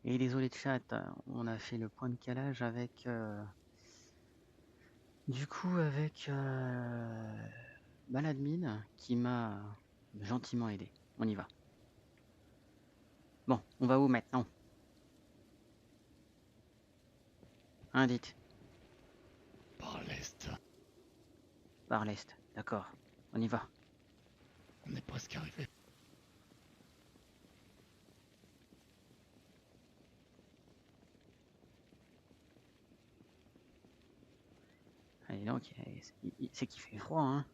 Et désolé de chat, on a fait le point de calage avec... du coup, avec l'admin qui m'a gentiment aidé. On y va. Bon, on va où maintenant? Hein, dites. Par l'est. Par l'est. D'accord. On y va. On est presque arrivé. Allez donc, c'est qu'il fait froid, hein.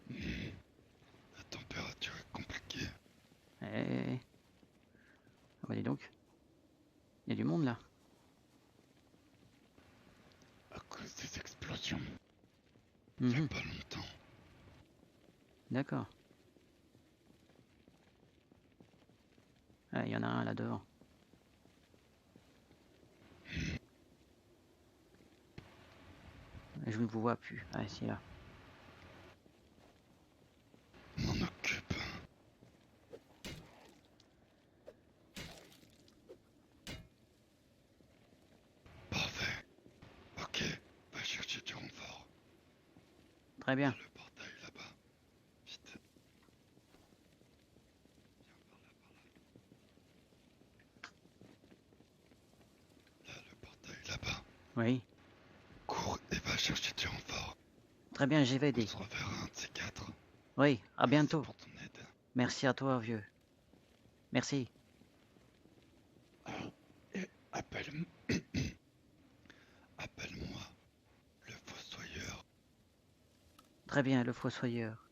La température est compliquée. Eh. Ah bah dis donc. Il y a du monde là. À cause des explosions. Il y a Mhm. pas longtemps. D'accord. Ah, il y en a un là devant. Je ne vous vois plus. Ah, c'est là. On m'en occupe. Parfait. Ok. Va chercher du renfort. Très Il y a bien. le portail là-bas. Vite. Viens par là, par là. Là, le portail là-bas. Oui. Cours et va chercher du renfort. Très bien, j'y vais On aider. se reverra un de ces quatre. Oui, à Merci bientôt. pour ton aide. Merci à toi, vieux. Merci. Ah, et appelle-moi. Appelle-moi le fossoyeur. Très bien, le fossoyeur.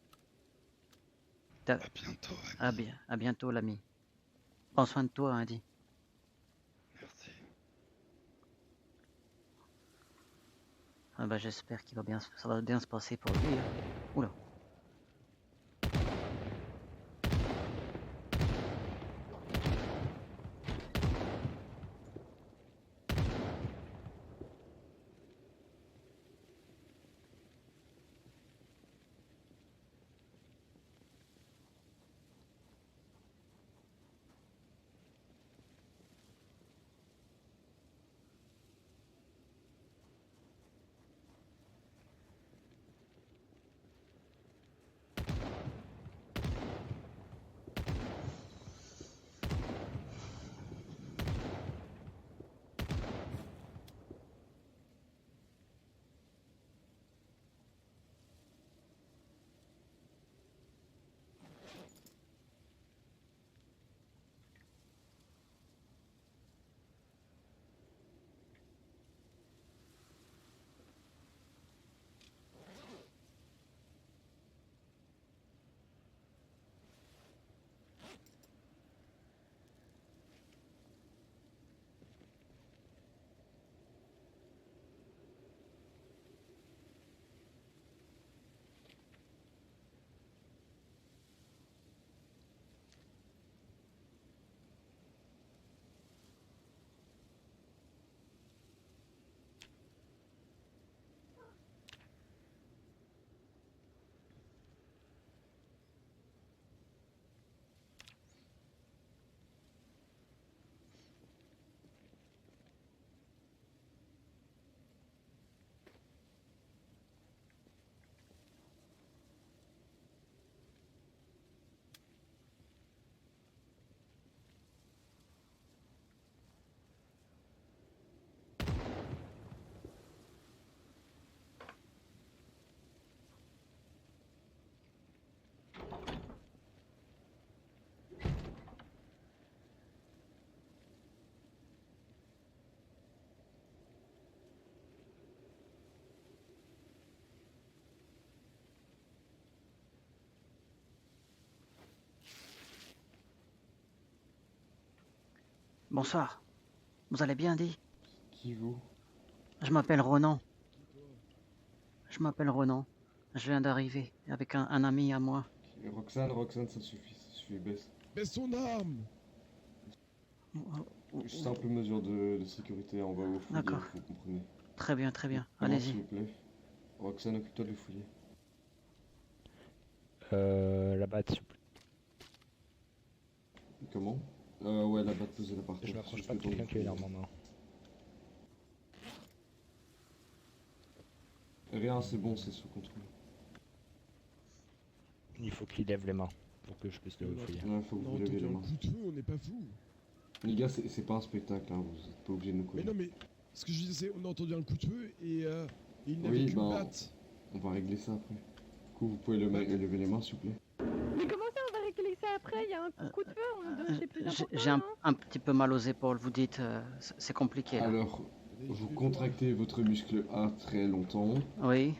À bientôt, ami. À bientôt, l'ami. Prends soin de toi, Andy. Merci. Ah bah, j'espère qu'il va bien, ça va bien se passer pour lui. Hein. Oula. Bonsoir. Vous allez bien, Andy? Qui vous? Je m'appelle Ronan. Je m'appelle Ronan. Je viens d'arriver avec un ami à moi. Roxane, ça suffit, baisse. Baisse ton arme! Simple mesure de sécurité, on va vous fouiller, D'accord. vous comprenez. Très bien, très bien. Comment, s'il Allez-y. vous plaît? Roxane, occupe-toi de le fouiller. Là-bas, s'il vous plaît. Comment? Ouais, la batteuse elle est par terre. Je c'est m'approche juste pas de le temps quelqu'un qui a une fouiller. arme en main. Rien, c'est bon, c'est sous contrôle. Il faut qu'il lève les mains pour que je puisse le fouiller. Ouais, faut que On a vous levez entendu les un mains. coup de feu, on n'est pas fous. Les gars, c'est pas un spectacle, hein, vous êtes pas obligés de nous Mais connaître. non, mais ce que je disais, c'est on a entendu un coup de feu et il n'avait Oui, qu'une ben, batte. on va régler ça après. Du coup, vous pouvez lever les mains, s'il vous plaît. Mais comment ça, on va régler ça après? Il y a un coup de feu, c'est plus important, J'ai un petit peu mal aux épaules, vous dites, c'est compliqué là. Alors, vous contractez votre muscle A très longtemps. Oui,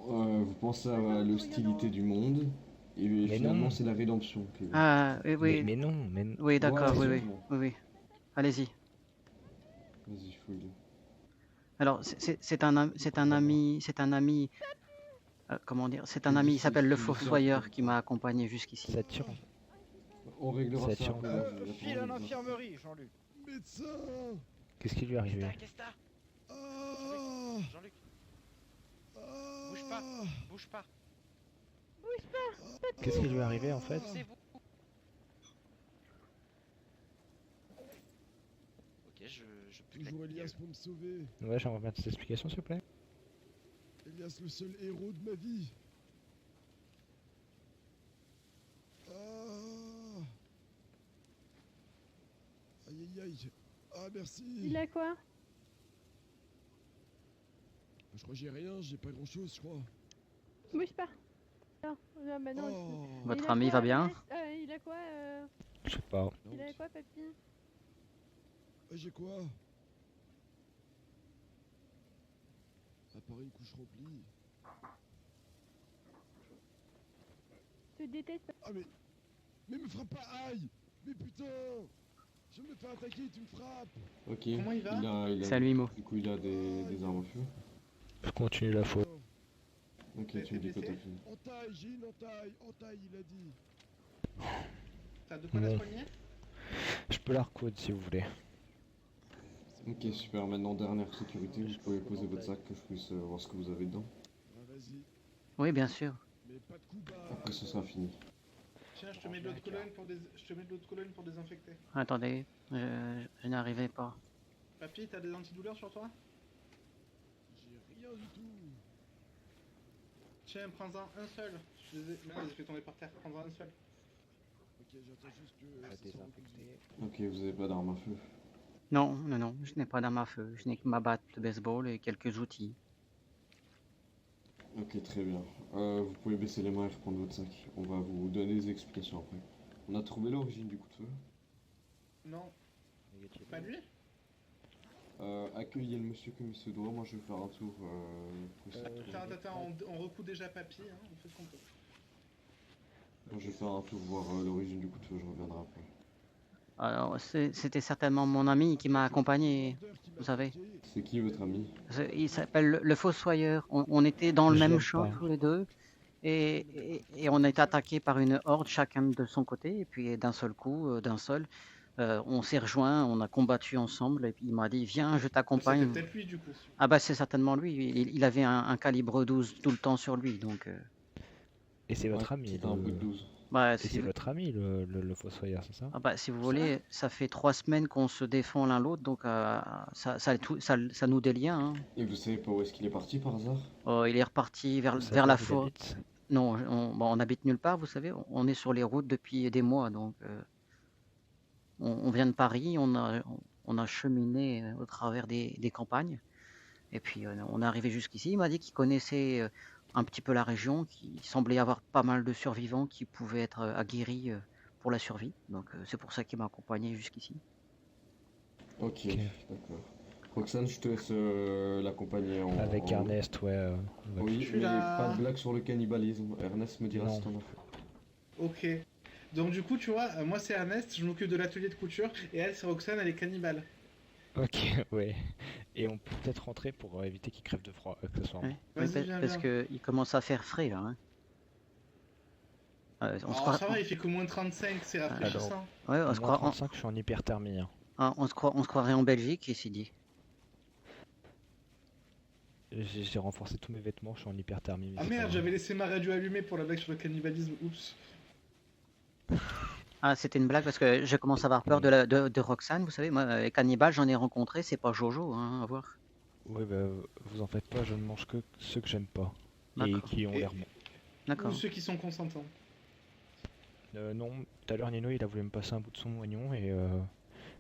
Vous pensez à l'hostilité du monde. Et finalement, non. c'est la rédemption. Que... oui, oui, Mais non, mais oui, d'accord, Ouais, oui, oui, sûrement. oui, oui. Allez-y. Vas-y, fouille-le. Alors, c'est un ami, comment dire, c'est un ami, il s'appelle le Fossoyeur qui m'a accompagné jusqu'ici. ça tire. On réglera Ça ça tire. après. je vais File attendre en les autres. infirmerie, Jean-Luc. Médecin. Qu'est-ce qui lui est arrivé? Qu'est-ce que t'as? Ah. Jean-Luc, Ah. bouge pas. Bouge pas. Qu'est-ce qui lui est arrivé en fait? Poussez-vous. Ok, je peux Toujours Elias pour me sauver. Ouais, j'aimerais bien cette explication s'il vous plaît. Elias, le seul héros de ma vie. Ah. Aïe aïe aïe. Ah merci. Il a quoi? Je crois que j'ai rien, j'ai pas grand chose, je crois. Bouge pas. Non, non, bah non. Oh. Votre Il a ami quoi, va bien? Il a quoi, Je sais pas. il a quoi, papy? Ah, j'ai quoi? À part une couche remplie. Je te déteste. Ah mais me frappe pas, aïe. Mais putain. Je me fais attaquer, tu me frappes. Ok. Comment il va Il a... Salut Mo. Du coup, il a des armes à feu. Je continue la faute. Ok, T'as tu me été dis quoi blessé t'as fait. Entaille, j'ai une entaille, il a dit. T'as de quoi Bon. la soigner? Je peux la recoudre si vous voulez. Ok, super. Maintenant, dernière sécurité, vous pouvez poser votre sac que je puisse voir ce que vous avez dedans. Ah, vas-y, Oui, bien sûr. mais pas de coups bas. Après, ce sera fini. Tiens, je te mets de l'eau de Cologne pour désinfecter. Attendez, je n'arrivais pas. Papy, t'as des antidouleurs sur toi? J'ai rien du tout. Tiens, prends-en un seul. Je les ai... Merde, j'ai fait tomber par terre. Prends-en un seul. Ok, j'attends juste que. Je vais ça soit désinfecter. Ok, vous avez pas d'armes à feu. Non, non, non, je n'ai pas d'arme à feu. Je n'ai que ma batte de baseball et quelques outils. Ok, très bien. Vous pouvez baisser les mains et reprendre votre sac. On va vous donner des explications après. On a trouvé l'origine du coup de feu. Non, pas lui? Accueillez le monsieur comme il se doit. Moi, je vais faire un tour. Pour ça. Attends, on recoue déjà papy, hein, on fait ce qu'on peut. Moi, je vais faire un tour voir l'origine du coup de feu. Je reviendrai après. Alors, c'était certainement mon ami qui m'a accompagné, vous savez. C'est qui votre ami? Il s'appelle le Fossoyeur. On était dans le Je même l'aime champ pas. tous les deux. Et on a été attaqués par une horde, chacun de son côté. Et puis d'un seul coup, on s'est rejoints, on a combattu ensemble. Et puis il m'a dit, viens, je C'était t'accompagne. peut-être lui du coup. Ah bah c'est certainement lui. Il avait un calibre 12 tout le temps sur lui. Donc, Et c'est votre Ouais, ami. c'était un bout de 12. bah, Et si, c'est votre ami le Fossoyeur, c'est ça? ah bah, si vous Ça voulez, ça fait 3 semaines qu'on se défend l'un l'autre. Donc ça nous délie. Hein. Et vous savez pas où est-ce qu'il est parti par hasard? Oh, il est reparti Vous savez vers la où il forêt. habite? Non, on habite nulle part, vous savez. On est sur les routes depuis des mois, donc on vient de Paris, on a cheminé au travers des campagnes, et puis on est arrivé jusqu'ici. Il m'a dit qu'il connaissait un petit peu la région, qu'il semblait y avoir pas mal de survivants qui pouvaient être aguerris pour la survie. Donc c'est pour ça qu'il m'a accompagné jusqu'ici. Ok, Ok. d'accord. Roxane, je te laisse l'accompagner en. Avec en- Ernest, ouais. On va Oui, Je suis mais là. pas de blague sur le cannibalisme. Ernest me dira Non. si t'en as fait. Ok. Donc du coup, tu vois, moi c'est Ernest, je m'occupe de l'atelier de couture, et elle c'est Roxane, elle est cannibale. Ok, ouais. Et on peut peut-être rentrer pour éviter qu'il crève de froid, accessoirement. Ouais. Vas-y, Oui, viens, parce viens. qu'il commence à faire frais là. Hein. On se Alors croit- ça va, il fait que moins 35, c'est rafraîchissant. ouais, on se Moins croit- 35, je suis en hyperthermie. Hein. on se croirait en Belgique ici dit. J'ai renforcé tous mes vêtements, je suis en hyperthermie. Ah merde, j'avais laissé ma radio allumée pour la blague sur le cannibalisme, oups. Ah, c'était une blague parce que je commence à avoir peur de Roxane, vous savez. Moi, les cannibales, j'en ai rencontré, c'est pas Jojo, hein, à voir. Ouais, bah, vous en faites pas, je ne mange que ceux que j'aime pas. Et D'accord. qui ont Et- l'air bons. Ou D'accord. ceux qui sont consentants. Non, tout à l'heure Nino il a voulu me passer un bout de son moignon et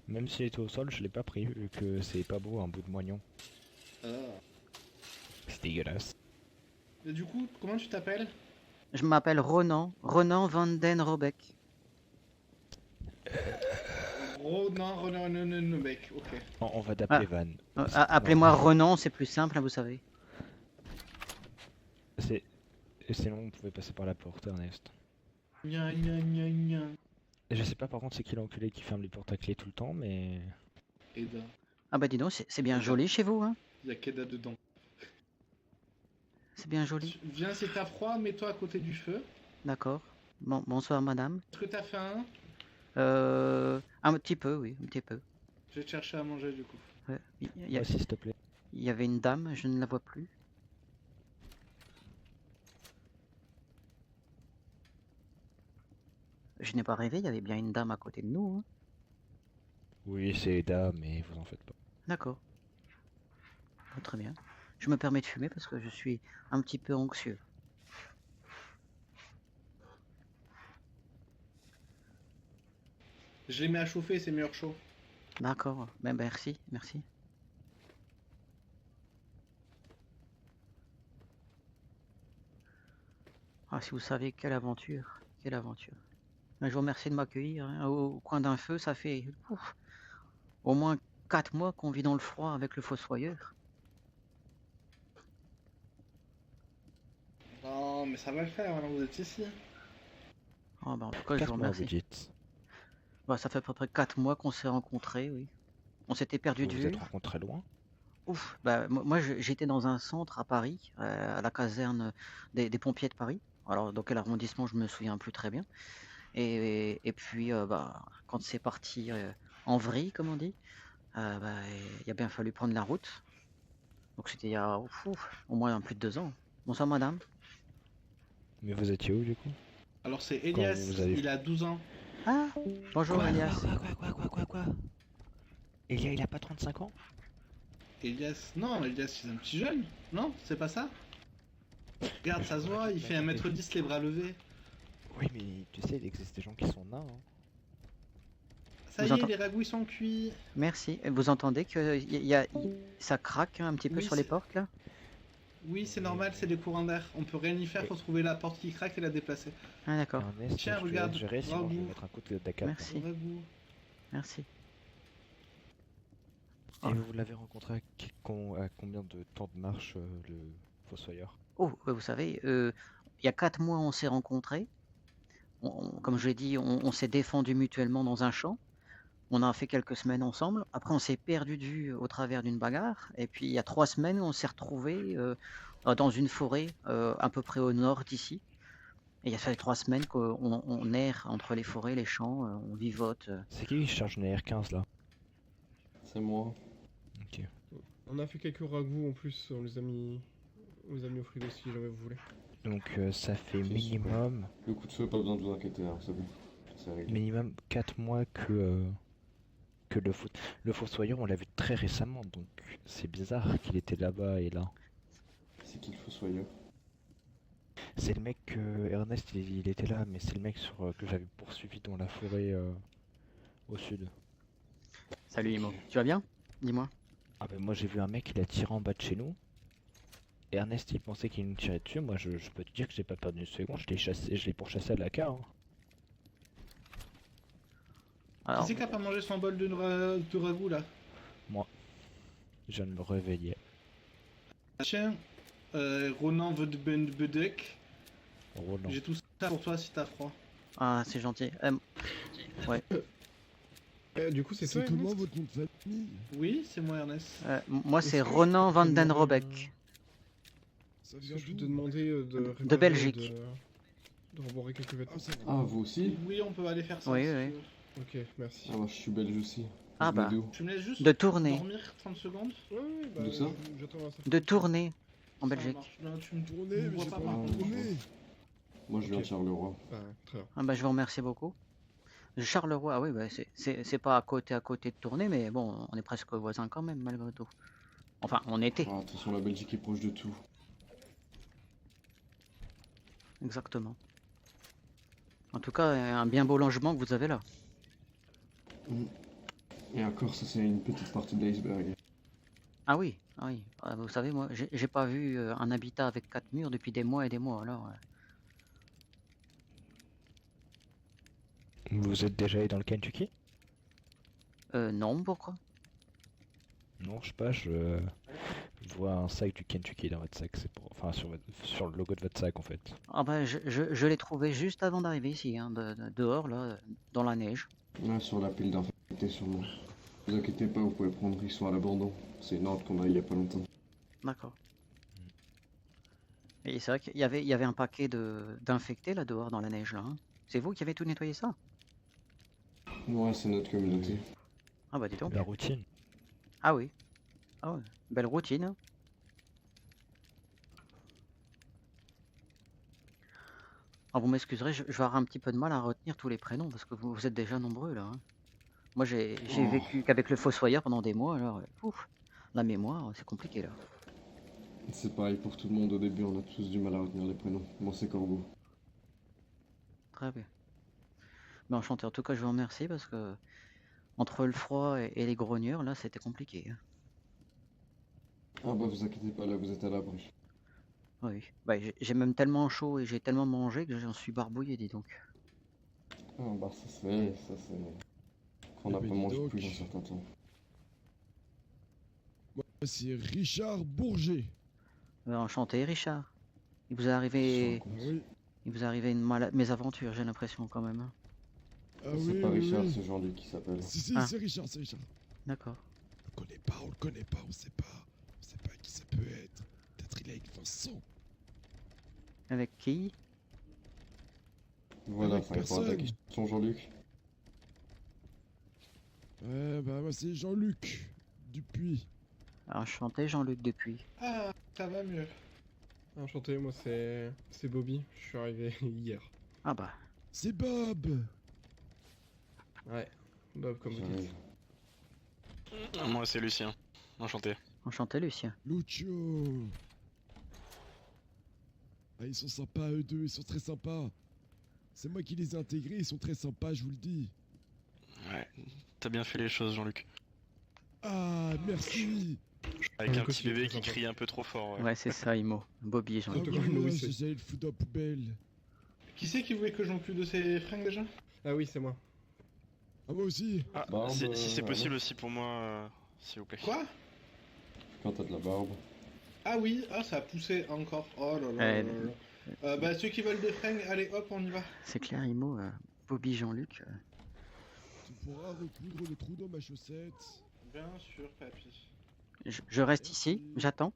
même s'il était au sol, je l'ai pas pris vu que c'est pas beau un bout de moignon. Ah. C'est dégueulasse. Et du coup, comment tu t'appelles? Je m'appelle Ronan van den Robeck. Ronan, mec, ok. On va t'appeler Van. Appelez-moi Ronan, c'est plus simple, hein, vous savez. C'est... Et sinon, vous pouvez passer par la porte, Ernest. Gna gna gna gna. Et je sais pas par contre c'est qui l'enculé qui ferme les portes à clé tout le temps, mais... Eda. Ah bah dis donc, c'est bien joli chez vous, hein. Il y a Keda dedans. C'est bien joli. Viens, si t'as froid, mets-toi à côté du feu. D'accord. Bon, bonsoir madame. Est-ce que t'as faim? Un petit peu, oui, un petit peu. Je vais te chercher à manger du coup. Ouais. Moi aussi, s'il te plaît. Il y avait une dame, je ne la vois plus. Je n'ai pas rêvé, il y avait bien une dame à côté de nous, hein. Oui, c'est Eda, mais vous en faites pas. D'accord. Ah, très bien. Je me permets de fumer parce que je suis un petit peu anxieux. Je les mets à chauffer, c'est meilleur chaud. D'accord. Ben, merci, merci. Ah, si vous saviez, quelle aventure, quelle aventure. Ben, je vous remercie de m'accueillir, hein. Au coin d'un feu, ça fait au moins 4 mois qu'on vit dans le froid avec le fossoyeur. Non, mais ça va le faire, maintenant vous êtes ici. Ah, ben, en tout cas, je 4 vous mois, vous remercie. dites. Bah, ça fait à peu près 4 mois qu'on s'est rencontrés, oui. On s'était perdu Vous de vous vue. êtes rencontrés loin? Ouf, bah, moi j'étais dans un centre à Paris, à la caserne des pompiers de Paris. Alors dans quel arrondissement je me souviens plus très bien. Et puis bah, quand c'est parti en vrille, comme on dit, bah, il a bien fallu prendre la route. Donc c'était il y a au moins plus de 2 ans. Bonsoir madame. Mais vous étiez où du coup? Alors c'est Quand Elias, vous avez- il a 12 ans. Ah, bonjour Elias. Quoi? Elia, il a pas 35 ans? Elias, non, Elias, c'est un petit jeune. Non, c'est pas ça? Regarde, ça se voit, il fait 1m10 les bras levés. Oui, mais tu sais, il existe des gens qui sont nains, hein. Ça Vous y est, entend- les ragoûts sont cuits. Merci. Et vous entendez que ça craque un petit peu Oui, sur les c'est- portes là? Oui, c'est normal, c'est des courants d'air. On peut rien y faire, faut trouver la porte qui craque et la déplacer. Ah d'accord. Ernest, Tiens, je te regarde, laisse gérer, sinon je vais bravo. mettre un coup de DACAP. Merci. Ragoût. Merci. Et vous l'avez rencontré à combien de temps de marche, le Fossoyeur? Oh, ouais, vous savez, il y a 4 mois, on s'est rencontrés. Comme je l'ai dit, on s'est défendus mutuellement dans un champ. On a fait quelques semaines ensemble. Après, on s'est perdu de vue au travers d'une bagarre. Et puis, il y a 3 semaines, on s'est retrouvés dans une forêt à peu près au nord d'ici. Et il y a fait 3 semaines qu'on erre entre les forêts, les champs, on vivote. C'est qui charge une R15 là? C'est moi. Ok. On a fait quelques ragoûts en plus, on les a mis au frigo si jamais vous voulez. Donc ça fait C'est minimum, Le coup de feu, pas besoin de vous inquiéter, hein, c'est bon. C'est réglé. minimum 4 mois que le Fossoyeur, on l'a vu très récemment, donc c'est bizarre qu'il était là-bas et là. C'est qui le fossoyeur? C'est le mec que Ernest il était là, mais c'est le mec que j'avais poursuivi dans la forêt au sud. Salut Imo, tu vas bien? Dis-moi. Ah ben moi j'ai vu un mec, il a tiré en bas de chez nous. Ernest il pensait qu'il nous tirait dessus, moi je peux te dire que j'ai pas perdu une seconde, je l'ai pourchassé à la carte. Alors, Qui c'est qui a pas mangé son bol de ragoût là? Je viens de me réveiller. Tiens, Ronan Bedek, Oh non. j'ai tout ça pour toi si t'as froid. ah, c'est gentil. Du coup, c'est C'est toi, comment Ernest votre nom de famille? Oui, c'est moi Ernest. Moi, c'est Est-ce que je Ronan peux van te den demander, Robeck. Ça Est-ce vient que je peux te d'où? demander De réparer, Belgique. de rembourrer quelques vêtements? Ah, ça va. Ah, vous aussi? Oui, on peut aller faire ça. Oui, si oui. tu veux. Ok, merci. Ah, moi je suis belge aussi. Ah Je bah. vais d'où? Tu me laisses juste De tourner. dormir 30 secondes? Ouais, bah, D'où ça? j'attends ça. De tourner en Ça Belgique. marche. Non, tu me Tournez, me mais vois j'ai pas pas par envie contre. de tourner. Moi je viens Ok. de Charleroi. Ah, très bien. Ah bah, je vous remercie beaucoup. Charleroi, ah oui, bah, c'est pas à côté de Tournai, mais bon, on est presque voisins quand même, malgré tout. Enfin, on était, Ah, de toute façon, la Belgique est proche de tout. exactement. En tout cas, un bien beau logement que vous avez là. Mm. Et encore, ça, c'est une petite partie de l'iceberg. Ah oui, ah oui. Ah, vous savez, moi, j'ai pas vu un habitat avec 4 murs depuis des mois et des mois, alors. Vous êtes déjà allé dans le Kentucky? Non, pourquoi? Non, je sais pas, je vois un sac du Kentucky dans votre sac, c'est pour... Enfin, sur le logo de votre sac, en fait. Ah ben, je l'ai trouvé juste avant d'arriver ici, hein, dehors, là, dans la neige. Là, sur la pile d'infectés, sûrement. Ne vous inquiétez pas, vous pouvez prendre, ils sont à l'abandon. C'est une ordre qu'on a eu il y a pas longtemps. D'accord. Et c'est vrai il y avait un paquet d'infectés là dehors dans la neige, là, hein. C'est vous qui avez tout nettoyé ça? Ouais, c'est notre communauté. Ah bah dis donc. La routine. Ah oui. Ah ouais. Belle routine, hein. Ah, vous m'excuserez, je vais avoir un petit peu de mal à retenir tous les prénoms parce que vous êtes déjà nombreux là, hein. Moi j'ai Oh. vécu qu'avec le Fossoyeur pendant des mois, alors ouf, la mémoire, c'est compliqué là. C'est pareil pour tout le monde au début, on a tous du mal à retenir les prénoms. Moi, c'est Corbeau. Très bien. Mais enchanté, en tout cas je vous remercie parce que entre le froid et les grogneurs, là c'était compliqué, hein. Ah bah, vous inquiétez pas, là, vous êtes à l'abri. Oui. Bah, j'ai même tellement chaud et j'ai tellement mangé que j'en suis barbouillé, dis donc. Ah bah, ça c'est... Qu'on n'a Eh ben, pas dis mangé donc. depuis un certain temps. Moi, c'est Richard Bourget. Enchanté Richard. Il vous est Sur un arrivé, compte. Oui. il vous est arrivé une mésaventure, j'ai l'impression quand même, hein. Ah C'est oui, pas oui, Richard, oui. c'est Jean-Luc qui s'appelle. Si, Ah. c'est Richard, c'est Richard. D'accord. On le connaît pas, on sait pas. On sait pas qui ça peut être. Peut-être il est avec Vincent. Avec qui? Voilà, Avec ça répond à ta personne. question, Jean-Luc. Ouais, bah moi c'est Jean-Luc Dupuis. Enchanté Jean-Luc Depuis. Ah, ça va mieux. Enchanté, moi c'est Bobby, je suis arrivé hier. Ah bah, C'est Bob. Ouais, Bob comme vous J'arrive. dites. Moi c'est Lucien, enchanté. enchanté Lucien. Lucio. Ah, ils sont sympas eux deux, ils sont très sympas. C'est moi qui les ai intégrés, ils sont très sympas, je vous le dis. Ouais, t'as bien fait les choses Jean-Luc. Ah, merci. Avec un Jean-Luc petit aussi, bébé très qui sympa. crie un peu trop fort. Ouais. Ouais, c'est ça, Imo. Bobby et Ah Jean-Luc. tout oui, cas, nous, ouais, c'est- j'allais le foutre dans la poubelle. Qui c'est qui voulait que je m'occupe de ces fringues déjà? Ah oui, c'est moi. Ah moi aussi. Ah, Barbe, si c'est possible alors. aussi pour moi, s'il vous plaît. Quoi? Quand t'as de la barbe. Ah oui, ah ça a poussé encore. Oh là là Eh, là là. Bah ceux qui veulent des fringues, allez hop, on y va. C'est clair, Imo. Bobby Jean-Luc. Tu pourras recoudre le trou dans ma chaussette. Bien sûr, papy. Je reste ici, j'attends.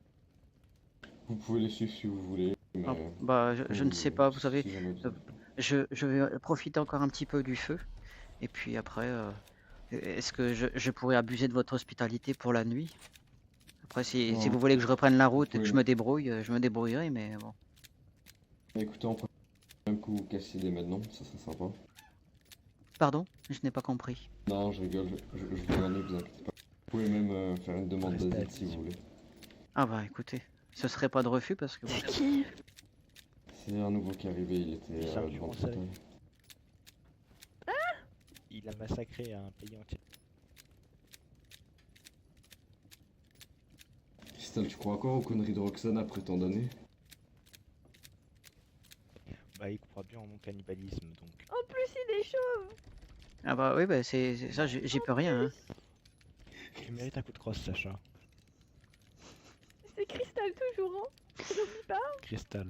Vous pouvez les suivre si vous voulez. Mais Ah, bah, je ne sais pas, vous savez, si jamais besoin. je vais profiter encore un petit peu du feu. Et puis après, est-ce que je pourrais abuser de votre hospitalité pour la nuit? Après, si Non, vous voulez que je reprenne la route et que oui. je me débrouille, je me débrouillerai, mais bon. Écoutez, on peut même que vous cassiez dès maintenant, ça serait sympa. Pardon? Je n'ai pas compris. Non, je rigole, je vous en ai, vous inquiétez pas. Vous pouvez même faire une demande Restez d'asile assis, si vous s'il vous voulez. Ah bah écoutez, ce serait pas de refus parce que... bon, C'est qui? C'est un nouveau qui est arrivé, il était Charles devant le Duroncel. fauteuil. Il a massacré un pays entier. Crystal, tu crois encore aux conneries de Roxane après tant d'années? Bah, il croit bien en mon cannibalisme, donc. En plus, il est chaud. Ah bah oui, bah c'est ça, j'y peux rien, hein. Tu mérites un coup de crosse, Sacha. C'est Cristal toujours, hein. Tu n'oublies pas? Cristal.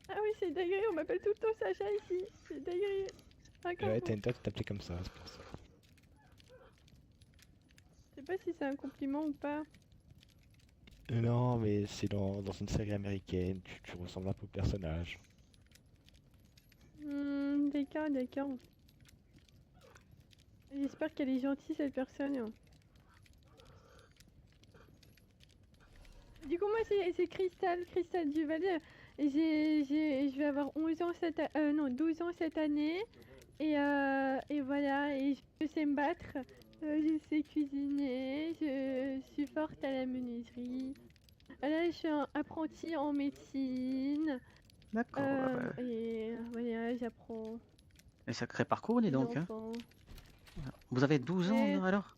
Ah oui, c'est dingue, on m'appelle tout le temps Sacha ici. C'est dingue. Ouais, t'as une tête de t'appeler comme ça, c'est pour ça. Je sais pas si c'est un compliment ou pas. Non, mais c'est dans une série américaine, tu ressembles un peu au personnage. D'accord, d'accord. J'espère qu'elle est gentille cette personne, hein. Du coup, moi c'est Cristal Duvalier. Et je vais avoir 11 ans 12 ans cette année. Et voilà, et je sais me battre, je sais cuisiner, je suis forte à la menuiserie. Là, je suis apprentie en médecine. D'accord. Et voilà, j'apprends Un sacré parcours, dis les donc. Hein. enfants. Vous avez 12 ans Ouais. là, alors?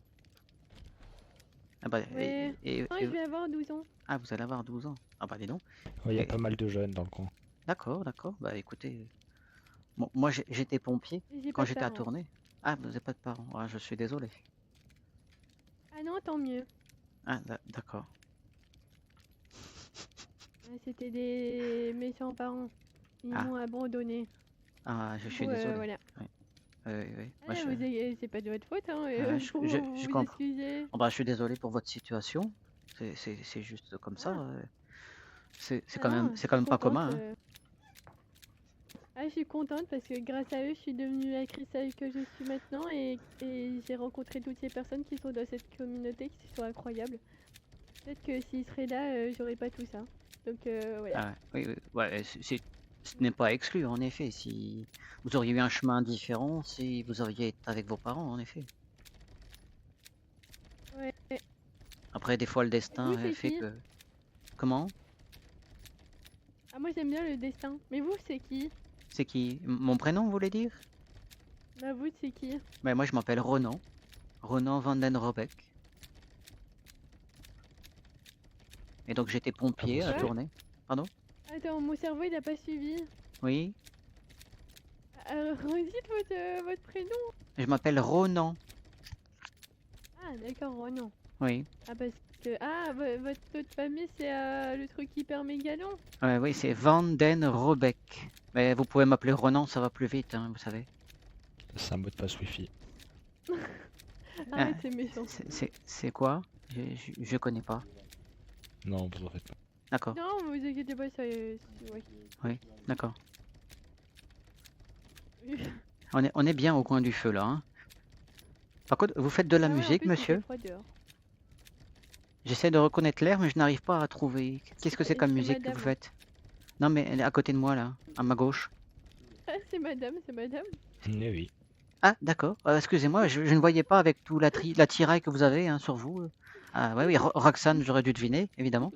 Ah bah, Ouais. Non, je vais avoir 12 ans. Ah, vous allez avoir 12 ans. Ah bah dis donc. Il y a Et- pas mal de jeunes dans le coin. D'accord. Bah écoutez, bon, moi j'étais pompier Et j'ai quand pas de j'étais à parents. Tournai. Ah, vous n'avez pas de parents. Ah, je suis désolé. Ah non, tant mieux. Ah, d'accord. C'était des méchants parents. Ils Ah. m'ont abandonné. Ah, je suis Bon, désolé. voilà. Oui. Ah, Moi, c'est pas de votre faute, hein. je Vous comprends. excusez. Oh, bah, je suis désolé pour votre situation. C'est juste comme ça. C'est Ah quand non, même, je c'est quand suis même pas contente, commun. Hein. Ah, je suis contente parce que grâce à eux, je suis devenue la Chrysale que je suis maintenant et j'ai rencontré toutes ces personnes qui sont dans cette communauté qui sont incroyables. Peut-être que s'ils seraient là, j'aurais pas tout ça. Donc voilà. Ah, oui, ouais, ce n'est pas exclu, en effet. Si vous auriez eu un chemin différent, si vous auriez été avec vos parents, en effet. Ouais. Après, des fois, le destin Vous, c'est fait qui? que. Comment? Ah, moi j'aime bien le destin. Mais vous, c'est qui? C'est qui? Mon prénom, vous voulez dire? Bah, vous, c'est qui? Ben, moi, je m'appelle Ronan. Ronan van den Robeck. Et donc, j'étais pompier à Ouais. Tournai. Pardon? Attends, mon cerveau il a pas suivi. Oui? Redites votre prénom. Je m'appelle Ronan. Ah, d'accord, Ronan. Oui. Ah, parce que. Ah, votre nom de famille, c'est le truc hyper méga long. Oui, c'est Van den Robeck. Mais vous pouvez m'appeler Ronan, ça va plus vite, hein, vous savez. C'est un mot de passe wifi. Ah, ouais, c'est méchant. C'est quoi? Je connais pas. Non, vous en faites pas. D'accord, Non, vous inquiétez pas, ça. Ouais. d'accord. On est bien au coin du feu là. Hein. Par contre, vous faites de la Ah ouais, en musique, plus, il monsieur? fait froid dehors. J'essaie de reconnaître l'air, mais je n'arrive pas à trouver. Qu'est-ce que c'est comme C'est musique que madame. vous faites? Non, mais elle est à côté de moi là, à ma gauche. Ah, c'est madame, c'est madame. Oui. Ah, d'accord. Excusez-moi, je ne voyais pas avec tout la tiraille que vous avez hein, sur vous. Ah, oui, Roxane, j'aurais dû deviner, évidemment.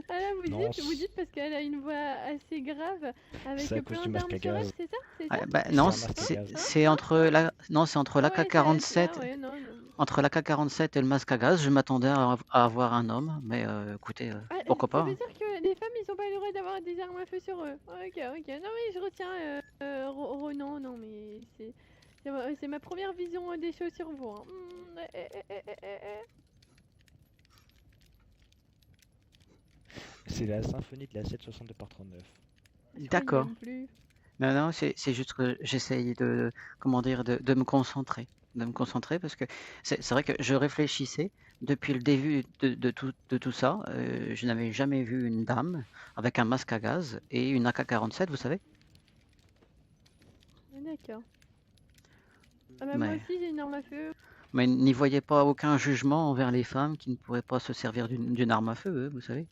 Ah là, Non, vous dites parce qu'elle a une voix assez grave avec C'est à cause plein du masque d'armes à sur elle, gaz. c'est ça? C'est Ah, ça? bah, non, C'est un masque à c'est gaz. c'est entre la, non, c'est entre Ah ouais, l'AK-47, ouais, non, non. entre l'AK-47 et le masque à gaz. Je m'attendais à avoir un homme, mais écoutez, Ah, pourquoi ça pas. veut Hein. dire que les femmes, ils ont pas le droit d'avoir des armes à feu sur eux. Ok. Non, mais je retiens Ronan, non, mais c'est ma première vision des choses sur vous. Hein. C'est la symphonie de la 762 par 39. Je crois qu'il D'accord. m'aime plus. Non, c'est juste que j'essaye de, comment dire, de me concentrer. De me concentrer parce que c'est vrai que je réfléchissais depuis le début de tout ça. Je n'avais jamais vu une dame avec un masque à gaz et une AK-47, vous savez. Ah, d'accord. Ah bah moi Mais, aussi j'ai une arme à feu. mais n'y voyez pas aucun jugement envers les femmes qui ne pourraient pas se servir d'une arme à feu, vous savez.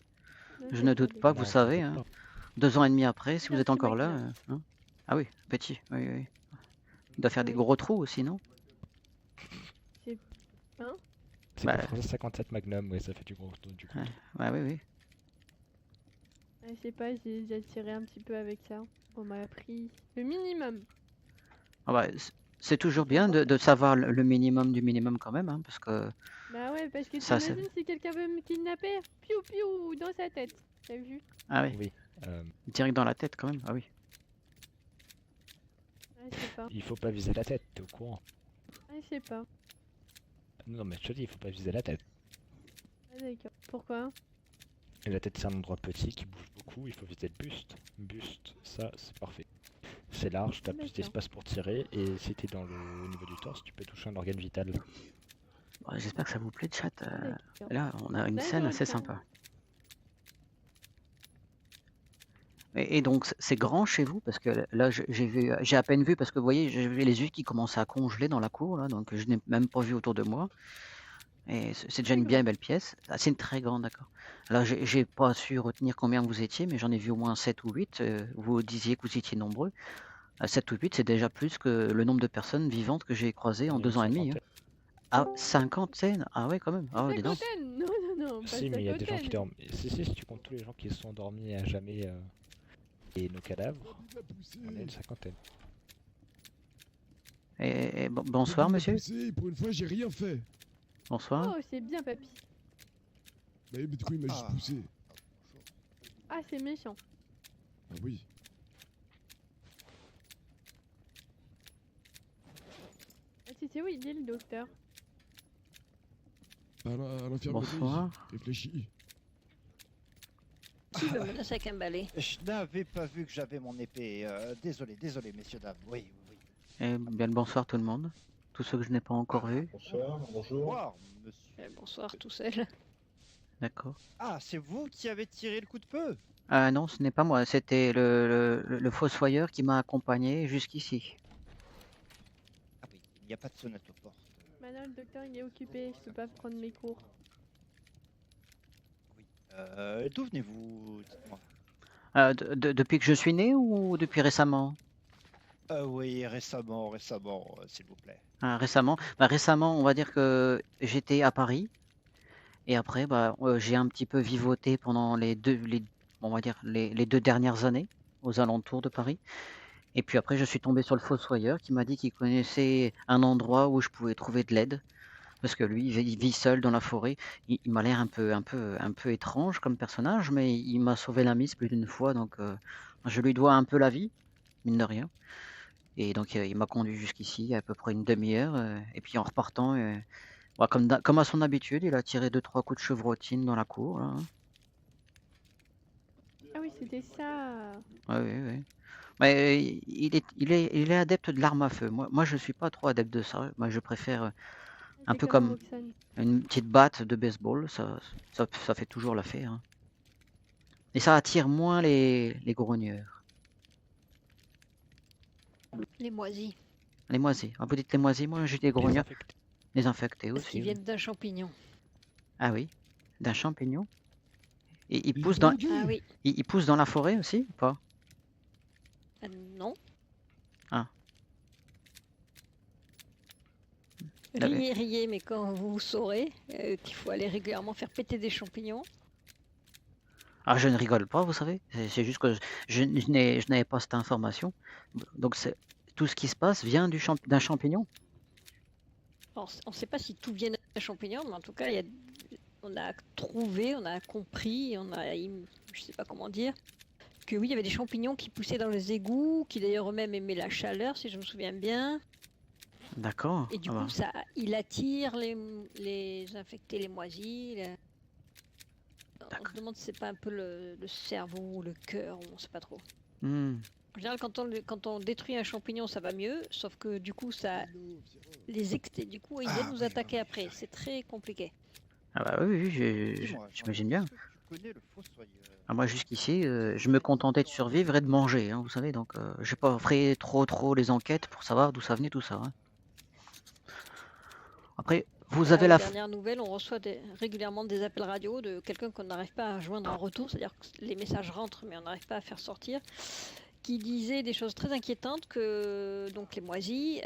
Je ne doute pas que vous Non, savez. peut-être Hein, pas. 2 ans et demi après, si vous Un êtes petit encore là. Magnum. Hein. Ah oui, petit, oui. Il doit faire des Oui. gros trous aussi, non? C'est Bah. pour 357 Magnum, ouais, ça fait du gros du coup. Ouais, oui. Ah, je sais pas, j'ai tiré un petit peu avec ça. On m'a appris le minimum. Ah bah, c'est toujours bien de savoir le minimum du minimum quand même, hein, parce que Bah ouais, parce que Ça, t'imagines si quelqu'un veut me kidnapper, piou dans sa tête. T'as vu? ah oui, Oui. direct dans la tête quand même. Ah oui. Ah, je sais pas. Il faut pas viser la tête, t'es au courant. Ah, je sais pas. Non mais je te dis, il faut pas viser la tête. Ah, d'accord. Pourquoi? Et la tête c'est un endroit petit qui bouge beaucoup, il faut viser le buste. Buste, ça c'est parfait. C'est large, t'as plus D'accord. d'espace pour tirer, et si t'es au niveau du torse, tu peux toucher un organe vital. Bon, j'espère que ça vous plaît de chat. D'accord. Là, on a une Bah, scène je assez retiens. sympa. Et donc c'est grand chez vous parce que là j'ai à peine vu parce que vous voyez j'ai vu les yeux qui commençaient à congeler dans la cour là donc je n'ai même pas vu autour de moi et c'est déjà Très une bien grand. belle pièce. Ah, c'est une très grande d'accord. Alors j'ai pas su retenir combien vous étiez mais j'en ai vu au moins 7 ou 8. Vous disiez que vous étiez nombreux. 7 ou 8, c'est déjà plus que le nombre de personnes vivantes que j'ai croisées en Il y a 2 ans et une demi. Hein. cinquantaine. Ah, 50 scènes? Ah ouais, quand même. Ah ouais, dis donc. Cinquantaine! Non, non, non, pas Si, mais il y a des gens qui cinquantaine. dorment. Si tu comptes tous les gens qui se sont endormis à jamais et nos cadavres, Rapide à pousser. on est une cinquantaine. Et bonsoir, Rapide à monsieur. pousser, pour une fois, j'ai rien fait. Bonsoir. Oh, c'est bien, papy. Mais du coup, il m'a juste poussé. Ah, c'est méchant. Ah oui. Ah, tu sais où il est, le docteur? À l'infirmerie. Bonsoir. Réfléchis. Qui veut me laisser avec un balai? Je n'avais pas vu que j'avais mon épée. Désolé, messieurs, dames. Oui. Et bien le bonsoir tout le monde. Tous ceux que je n'ai pas encore vus. Bonsoir, bonjour. Monsieur. Bonsoir tout seul. D'accord. Ah, c'est vous qui avez tiré le coup de feu? Ah non, ce n'est pas moi. C'était le fossoyeur qui m'a accompagné jusqu'ici. Ah oui, il n'y a pas de sonnette aux portes. Maintenant, le docteur, il est occupé. Je peux pas prendre mes cours. D'où venez-vous? Dites-moi. Depuis que je suis né ou depuis récemment? Oui, récemment, s'il vous plaît. Ah, récemment? Bah, récemment, on va dire que j'étais à Paris. Et après, bah, j'ai un petit peu vivoté pendant on va dire les 2 dernières années aux alentours de Paris. Et puis après, je suis tombé sur le fossoyeur qui m'a dit qu'il connaissait un endroit où je pouvais trouver de l'aide. Parce que lui, il vit seul dans la forêt. Il m'a l'air un peu étrange comme personnage, mais il m'a sauvé la mise plus d'une fois. Donc, je lui dois un peu la vie, mine de rien. Et donc, il m'a conduit jusqu'ici à peu près une demi-heure. Et puis en repartant, bah, comme à son habitude, il a tiré 2-3 coups de chevrotine dans la cour. Là, hein. Ah oui, c'était ça. Ouais, oui, oui. Mais il est adepte de l'arme à feu. Moi, je suis pas trop adepte de ça. Moi, je préfère un C'est peu comme comme Roxane. une petite batte de baseball. Ça fait toujours l'affaire. Hein. Et ça attire moins les grogneurs. Les moisis. Les moisis. Ah, vous dites les moisis, moi j'ai des grogneurs. Désinfecté. Les infectés Parce aussi. qu'ils Oui. viennent d'un champignon. Ah oui, d'un champignon. Et il Mais pousse dans, drogué. Ah oui. il pousse dans la forêt aussi ou pas? Non. Ah. Riez, riez, mais quand vous saurez qu'il faut aller régulièrement faire péter des champignons. Ah, je ne rigole pas, vous savez. C'est juste que je n'avais pas cette information. Donc tout ce qui se passe vient d'un champignon. Alors, on ne sait pas si tout vient d'un champignon, mais en tout cas, on a trouvé, on a compris, je sais pas comment dire, que oui, il y avait des champignons qui poussaient dans les égouts, qui d'ailleurs eux-mêmes aimaient la chaleur, si je me souviens bien. D'accord. Et du Ah coup, bah. il attire les infectés, les moisis. On se demande si c'est pas un peu le cerveau ou le cœur, on sait pas trop. Hmm. En général, quand on détruit un champignon, ça va mieux, sauf que du coup, du coup, ils viennent nous attaquer après. C'est très compliqué. Ah bah oui, Dis-moi, j'imagine bien. est-ce que tu connais le fossoyeur? Ah, moi jusqu'ici, je me contentais de survivre et de manger, hein, vous savez. Donc j'ai pas fait trop les enquêtes pour savoir d'où ça venait tout ça. Hein. Après, vous Voilà, avez aux la... dernières nouvelles, on reçoit régulièrement des appels radio de quelqu'un qu'on n'arrive pas à joindre en retour, c'est-à-dire que les messages rentrent mais on n'arrive pas à faire sortir, qui disait des choses très inquiétantes, que donc les moisis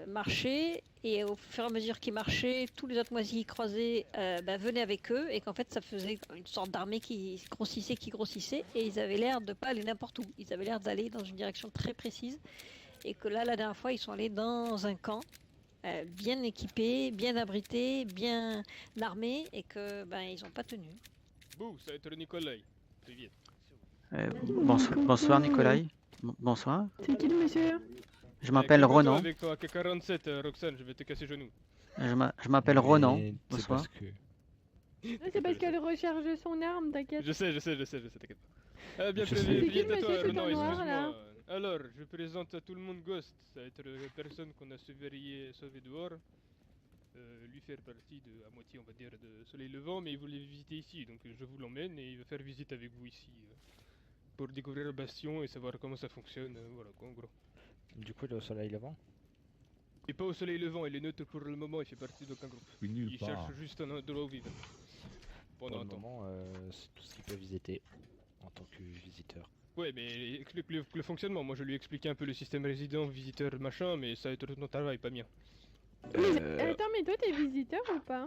marchaient et au fur et à mesure qu'ils marchaient, tous les autres moisis qu'ils croisaient venaient avec eux et qu'en fait ça faisait une sorte d'armée qui grossissait et ils avaient l'air de pas aller n'importe où, ils avaient l'air d'aller dans une direction très précise et que là la dernière fois ils sont allés dans un camp bien équipés, bien abrités, bien armés et que ils n'ont pas tenu. Bouh, ça va être le Nikolai. Привет. Bonsoir Nikolai. Bonsoir. C'est qui le monsieur? Je m'appelle Calme-toi Ronan. avec ton AK-47, Roxane, je vais te casser genou. Je m'appelle Ronan. Mais c'est Bonsoir. parce que Non, c'est parce qu'elle recharge son arme, t'inquiète. Je sais, t'inquiète pas. Ah, bien Je fait, sais. C'est qui bien le à toi, monsieur tout Ronan, en noir, là? excuse-moi. Alors, je présente à tout le monde Ghost, ça va être la personne qu'on a sauvé dehors. Lui faire partie de, à moitié on va dire, de Soleil Levant, mais il voulait visiter ici, donc je vous l'emmène et il va faire visite avec vous ici. Pour découvrir le bastion et savoir comment ça fonctionne, voilà quoi en gros. du coup, il est au soleil levant. Il est pas au Soleil Levant, il est neutre pour le moment, il fait partie d'aucun groupe. Il cherche juste un endroit où vivre. Pour Pendant le un temps. moment, c'est tout ce qu'il peut visiter en tant que visiteur. Ouais, mais explique le fonctionnement. Moi, je lui ai expliqué un peu le système résident, visiteur, machin, mais ça va être ton travail, pas mien. Attends, mais toi t'es visiteur ou pas?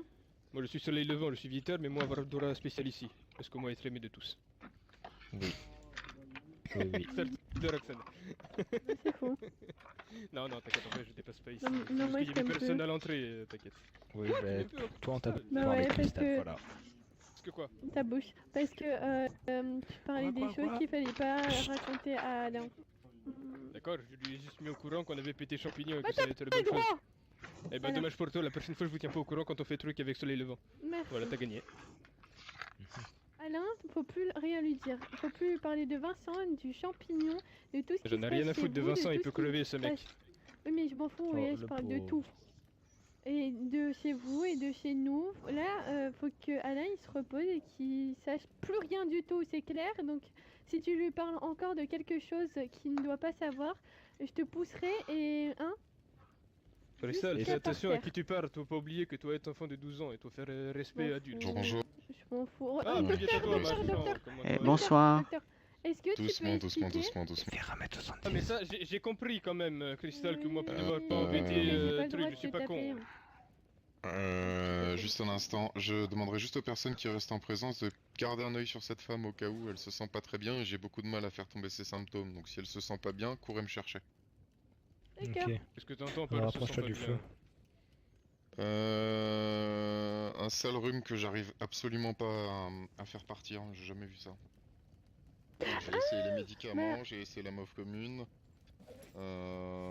Moi, je suis soleil levant, je suis visiteur, mais moi, Vardora spécial ici. Parce que moi, être aimé de tous. Oui. Oui, oui. Celle de Roxane. C'est faux. Non, non, t'inquiète, en vrai, je dépasse pas ici. Non, C'est non, juste moi, qu'il y je avait t'aime personne peu. à l'entrée, t'inquiète. Oui, bah, toi on t'a Bah parlé ouais, avec parce Cristal, que... voilà. Parce que quoi? Ta bouche. Parce que tu parlais des choses qu'il fallait pas raconter à Alain. D'accord, je lui ai juste mis au courant qu'on avait pété champignon et Bah, que ça allait être la bonne chose. droit. Eh ben, Voilà. dommage pour toi, la prochaine fois, je vous tiens pas au courant quand on fait truc avec soleil levant. Merci. Voilà, t'as gagné. Alain, faut plus rien lui dire. Faut plus lui parler de Vincent, du champignon, de tout ce qui se J'en ai rien passe à chez foutre de vous, Vincent, il tout peut ce qui crever se ce mec. passe. Oui, mais je m'en fous, Oh, ouais, je le parle de pauvre. tout. Et de chez vous et de chez nous. Là, faut que Alain il se repose et qu'il sache plus rien du tout, c'est clair. Donc, si tu lui parles encore de quelque chose qu'il ne doit pas savoir, je te pousserai et hein. Crystal, Juste fais là par attention à terre. qui tu parles, faut pas oublier que toi es enfant de 12 ans et faut faire respect M'en adulte. fous. Bonjour. Je m'en fous. Oh, Ah, oh, bah, bien à toi, docteur, Vincent, docteur, comment Eh, toi- bonsoir. docteur. Est-ce que tu peux Doucement, doucement, expliquer doucement, doucement. Faire 1m70. Ah, mais ça, j'ai compris quand même, Crystal, que moi, pour Oui, devoir pas mais embêter j'ai pas le truc, droit je de suis te pas taper. con. Juste un instant, je demanderai juste aux personnes qui restent en présence de garder un œil sur cette femme au cas où elle se sent pas très bien et j'ai beaucoup de mal à faire tomber ses symptômes. Donc si elle se sent pas bien, courez me chercher. D'accord. Ok. Qu'est-ce que t'entends par elle se sent Rapproche-toi pas du bien? feu. Un sale rhume que j'arrive absolument pas à faire partir, j'ai jamais vu ça. J'ai essayé les médicaments, j'ai essayé la mauve commune.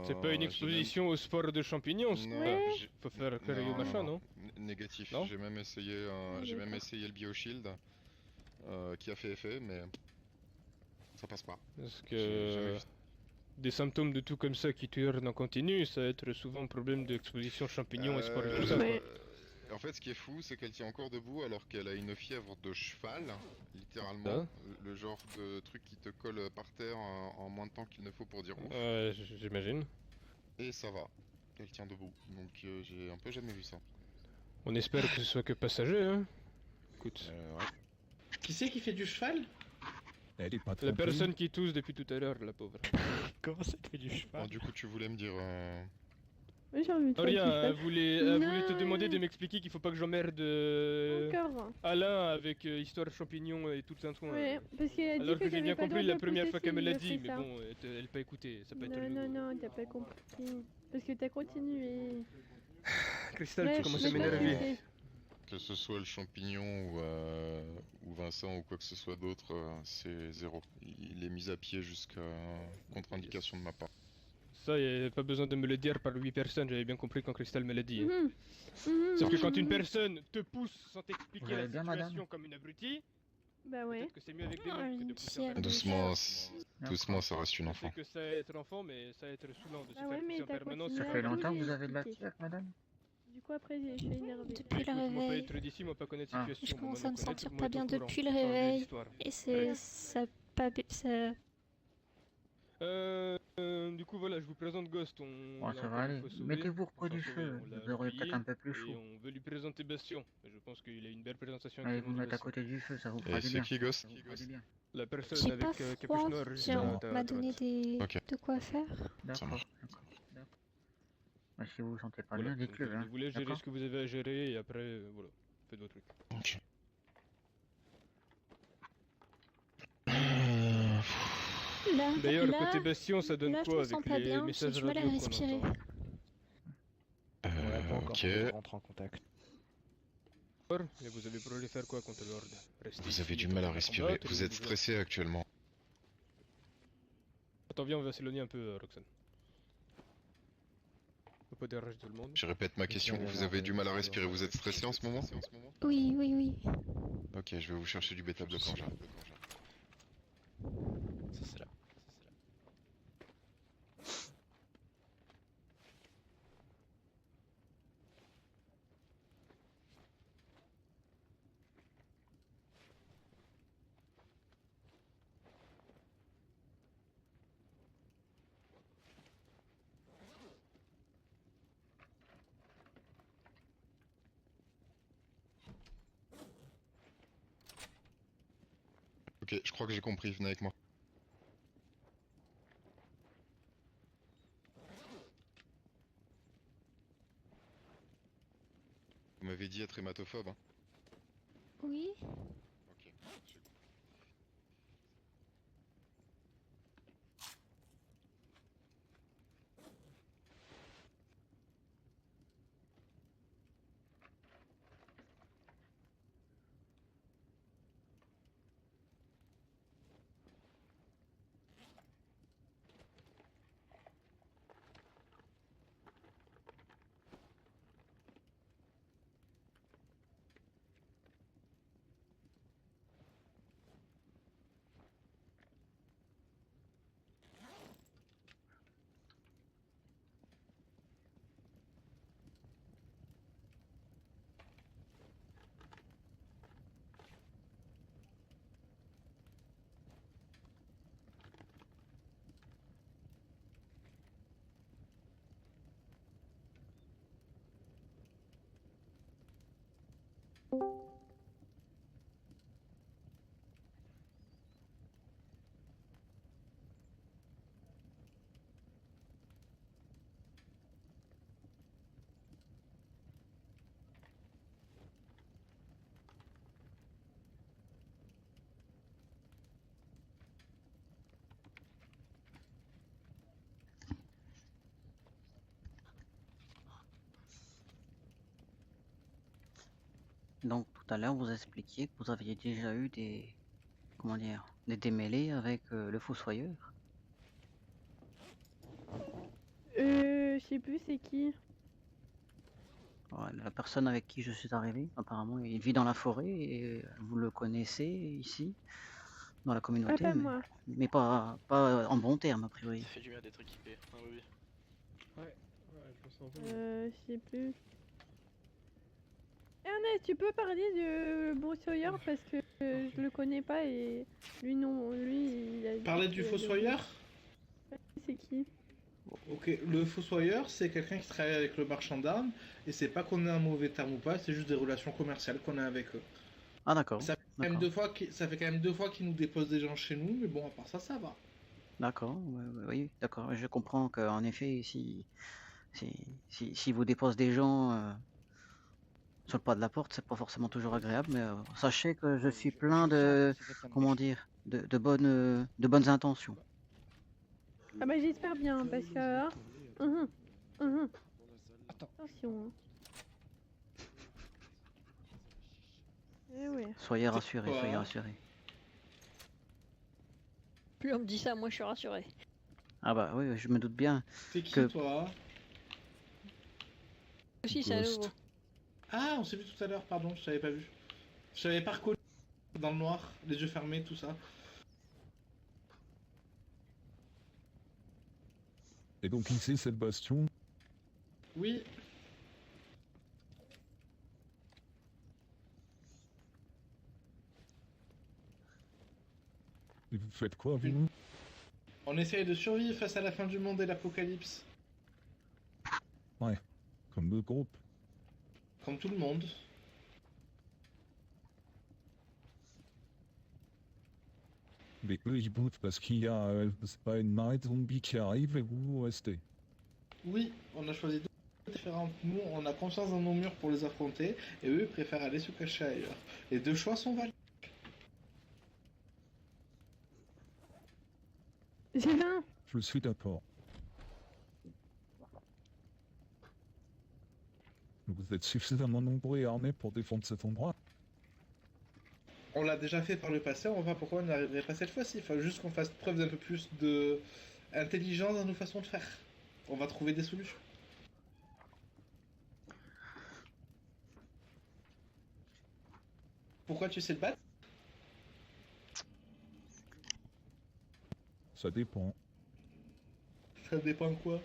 C'est pas une j'ai exposition au sport de champignons, ça. Non, Ouais. j'ai- Faut faire carré non, machin, non? Négatif. Non J'ai même essayé, Ah, j'ai même d'accord. essayé le BioShield, qui a fait effet, mais ça passe pas. Parce J'ai jamais que vu ça. des symptômes de tout comme ça qui tournent en continu, ça va être souvent un problème d'exposition champignons et sport et tout ça. Ouais. En fait, ce qui est fou, c'est qu'elle tient encore debout alors qu'elle a une fièvre de cheval, littéralement. Ah. Le genre de truc qui te colle par terre en moins de temps qu'il ne faut pour dire ouf. Ouais, j'imagine. Et ça va. Elle tient debout. Donc j'ai un peu jamais vu ça. On espère que ce soit que passager, hein. Écoute, Ouais. Qui c'est qui fait du cheval? Elle est pas la trompée. personne qui tousse depuis tout à l'heure, la pauvre. Comment ça te fait du Bon, cheval? du coup, tu voulais me dire... Oui, j'ai envie de Oh, faire rien, du cheval. elle voulait te Non. demander de m'expliquer qu'il faut pas que j'emmerde Encore. Alain avec histoire champignons et tout le tintouin. Ouais, parce qu'elle a dit Alors que j'ai j'avais bien pas le compris droit la de première pousser fois qu'elle me s'il l'a a dit, fait mais ça. bon, elle a pas écouté, ça peut être Non, nouveau. non, non, t'as pas compris. Parce que t'as continué. Cristal, Ouais, tu commences je à sais pas m'énerver. si c'est- Que ce soit le champignon ou Vincent ou quoi que ce soit d'autre, c'est zéro. Il est mis à pied jusqu'à contre-indication de ma part. Ça, y a pas besoin de me le dire par 8 personnes, j'avais bien compris quand Cristal me l'a dit. hein. Mhm. Mhm, Sauf que quand mhm. une personne te pousse sans Vous t'expliquer la allez bien, situation madame comme une abrutie, Bah ouais. peut-être que c'est mieux avec des Ah, mots que une de pousser petite en permanence. Doucement, D'accord. doucement, ça reste une Je enfant. sais que ça va être enfant, mais ça va être saoulant de se Ah faire ouais, mais pousser en t'as permanence. continué Ça à fait longtemps que bouger, vous avez de la expliquer. fièvre, madame? Du coup, après, je suis énervée. Depuis le Écoute, moi pas réveil. être d'ici, moi pas connaître Ah. situation. Je moi, commence moi, à me connaître, sentir moi, pas être au bien courant. depuis le Changer réveil. l'histoire. Et c'est ça pas ça. Du coup voilà, je vous présente Ghost, on Bon, l'a ça encore va une aller. fois sauvé. Mettez-vous près Enfin, du sauvé, feu, on l'a vous aurez peut-être recueilli, un peu plus et chaud. on veut lui présenter Bastion. Je pense qu'il a une belle présentation Allez avec vous son nom de mettre à Bastion. côté du feu, ça vous fera Et du c'est bien. qui, Ghost? Ça vous fera du bien. La personne J'ai pas avec capuche froid. noire juste J'ai- à On ta m'a donné droite. des Ok. de quoi faire. D'accord, marche. d'accord. Bah, si vous vous sentez pas Voilà, bien, donc dites-le, hein. vous voulez gérer D'accord? ce que vous avez à gérer et après, voilà, faites votre truc. Ok. Là, D'ailleurs, là, côté Bastion, ça donne là, je quoi me sens avec pas les bien. J'ai messages du mal à radio qu'on respirer. entend? On l'a pas encore, Ok. faut rentrer en contact. Et vous avez pour faire quoi contre l'ordre? Restez Vous ici avez et du mal à pas respirer. combattre, Vous ou êtes stressé actuellement. Attends, viens, on va s'éloigner un peu, Roxane. Faut pas déranger tout le monde. Je répète ma question. Vous avez du mal à respirer. Vous êtes stressé en ce moment? Oui, oui, oui. Ok, je vais vous chercher du bêta-bloquant. Ça c'est là. Ok, je crois que j'ai compris. Venez avec moi. hématophobe. Hein. Oui. Ok. Donc tout à l'heure, vous expliquiez que vous aviez déjà eu des, comment dire, des démêlés avec le fossoyeur. Je sais plus c'est qui. Ouais, la personne avec qui je suis arrivé, apparemment, il vit dans la forêt et vous le connaissez ici, dans la Ah, communauté, pas moi. mais pas en bon terme, a priori. Ça fait du bien d'être équipé. Ah oui. Ouais, je me sens un peu. Je sais plus. Ernest, tu peux parler de Bruce Sawyer parce que je le connais pas et lui non, lui il a dit Parler du que- fossoyeur? C'est qui? Ok, le fossoyeur, c'est quelqu'un qui travaille avec le marchand d'armes, et c'est pas qu'on ait un mauvais terme ou pas, c'est juste des relations commerciales qu'on a avec eux. Ah d'accord, Ça fait quand même ça fait quand même 2 fois qu'ils nous déposent des gens chez nous, mais bon, à part ça, ça va. d'accord, oui, d'accord. Je comprends qu'en effet, si vous dépose des gens sur le pas de la porte, c'est pas forcément toujours agréable, mais sachez que je suis plein de, comment dire, de bonnes intentions. Ah bah j'espère bien parce que hein, attention. Hein. Eh ouais. Soyez rassurés, Quoi soyez rassurés. Plus on me dit ça, moi je suis rassuré. Ah bah oui, je me doute bien. T'es qui, Que- toi? Aussi, c'est à Ghost. nouveau. Ah, on s'est vu tout à l'heure, pardon, je t'avais pas vu. Je t'avais pas reconnu dans le noir, les yeux fermés, tout ça. Et donc ici, c'est le bastion. Oui, Et vous faites quoi, vous? on essaye de survivre face à la fin du monde et l'apocalypse, Ouais, comme le groupe. comme tout le monde. Mais eux, ils bouffent parce qu'il y a, c'est pas une marée de zombies qui arrive et vous restez. Oui, on a choisi deux différentes. Nous, on a confiance dans nos murs pour les affronter, et eux ils préfèrent aller se cacher ailleurs. Les deux choix sont valides. J'ai faim. Je suis d'accord. Vous êtes suffisamment nombreux et armés pour défendre cet endroit. On l'a déjà fait par le passé, on va voir pourquoi on n'y arriverait pas cette fois-ci. Il faut juste qu'on fasse preuve d'un peu plus de intelligence dans nos façons de faire. On va trouver des solutions. Pourquoi tu sais te battre? Ça dépend. Ça dépend de quoi.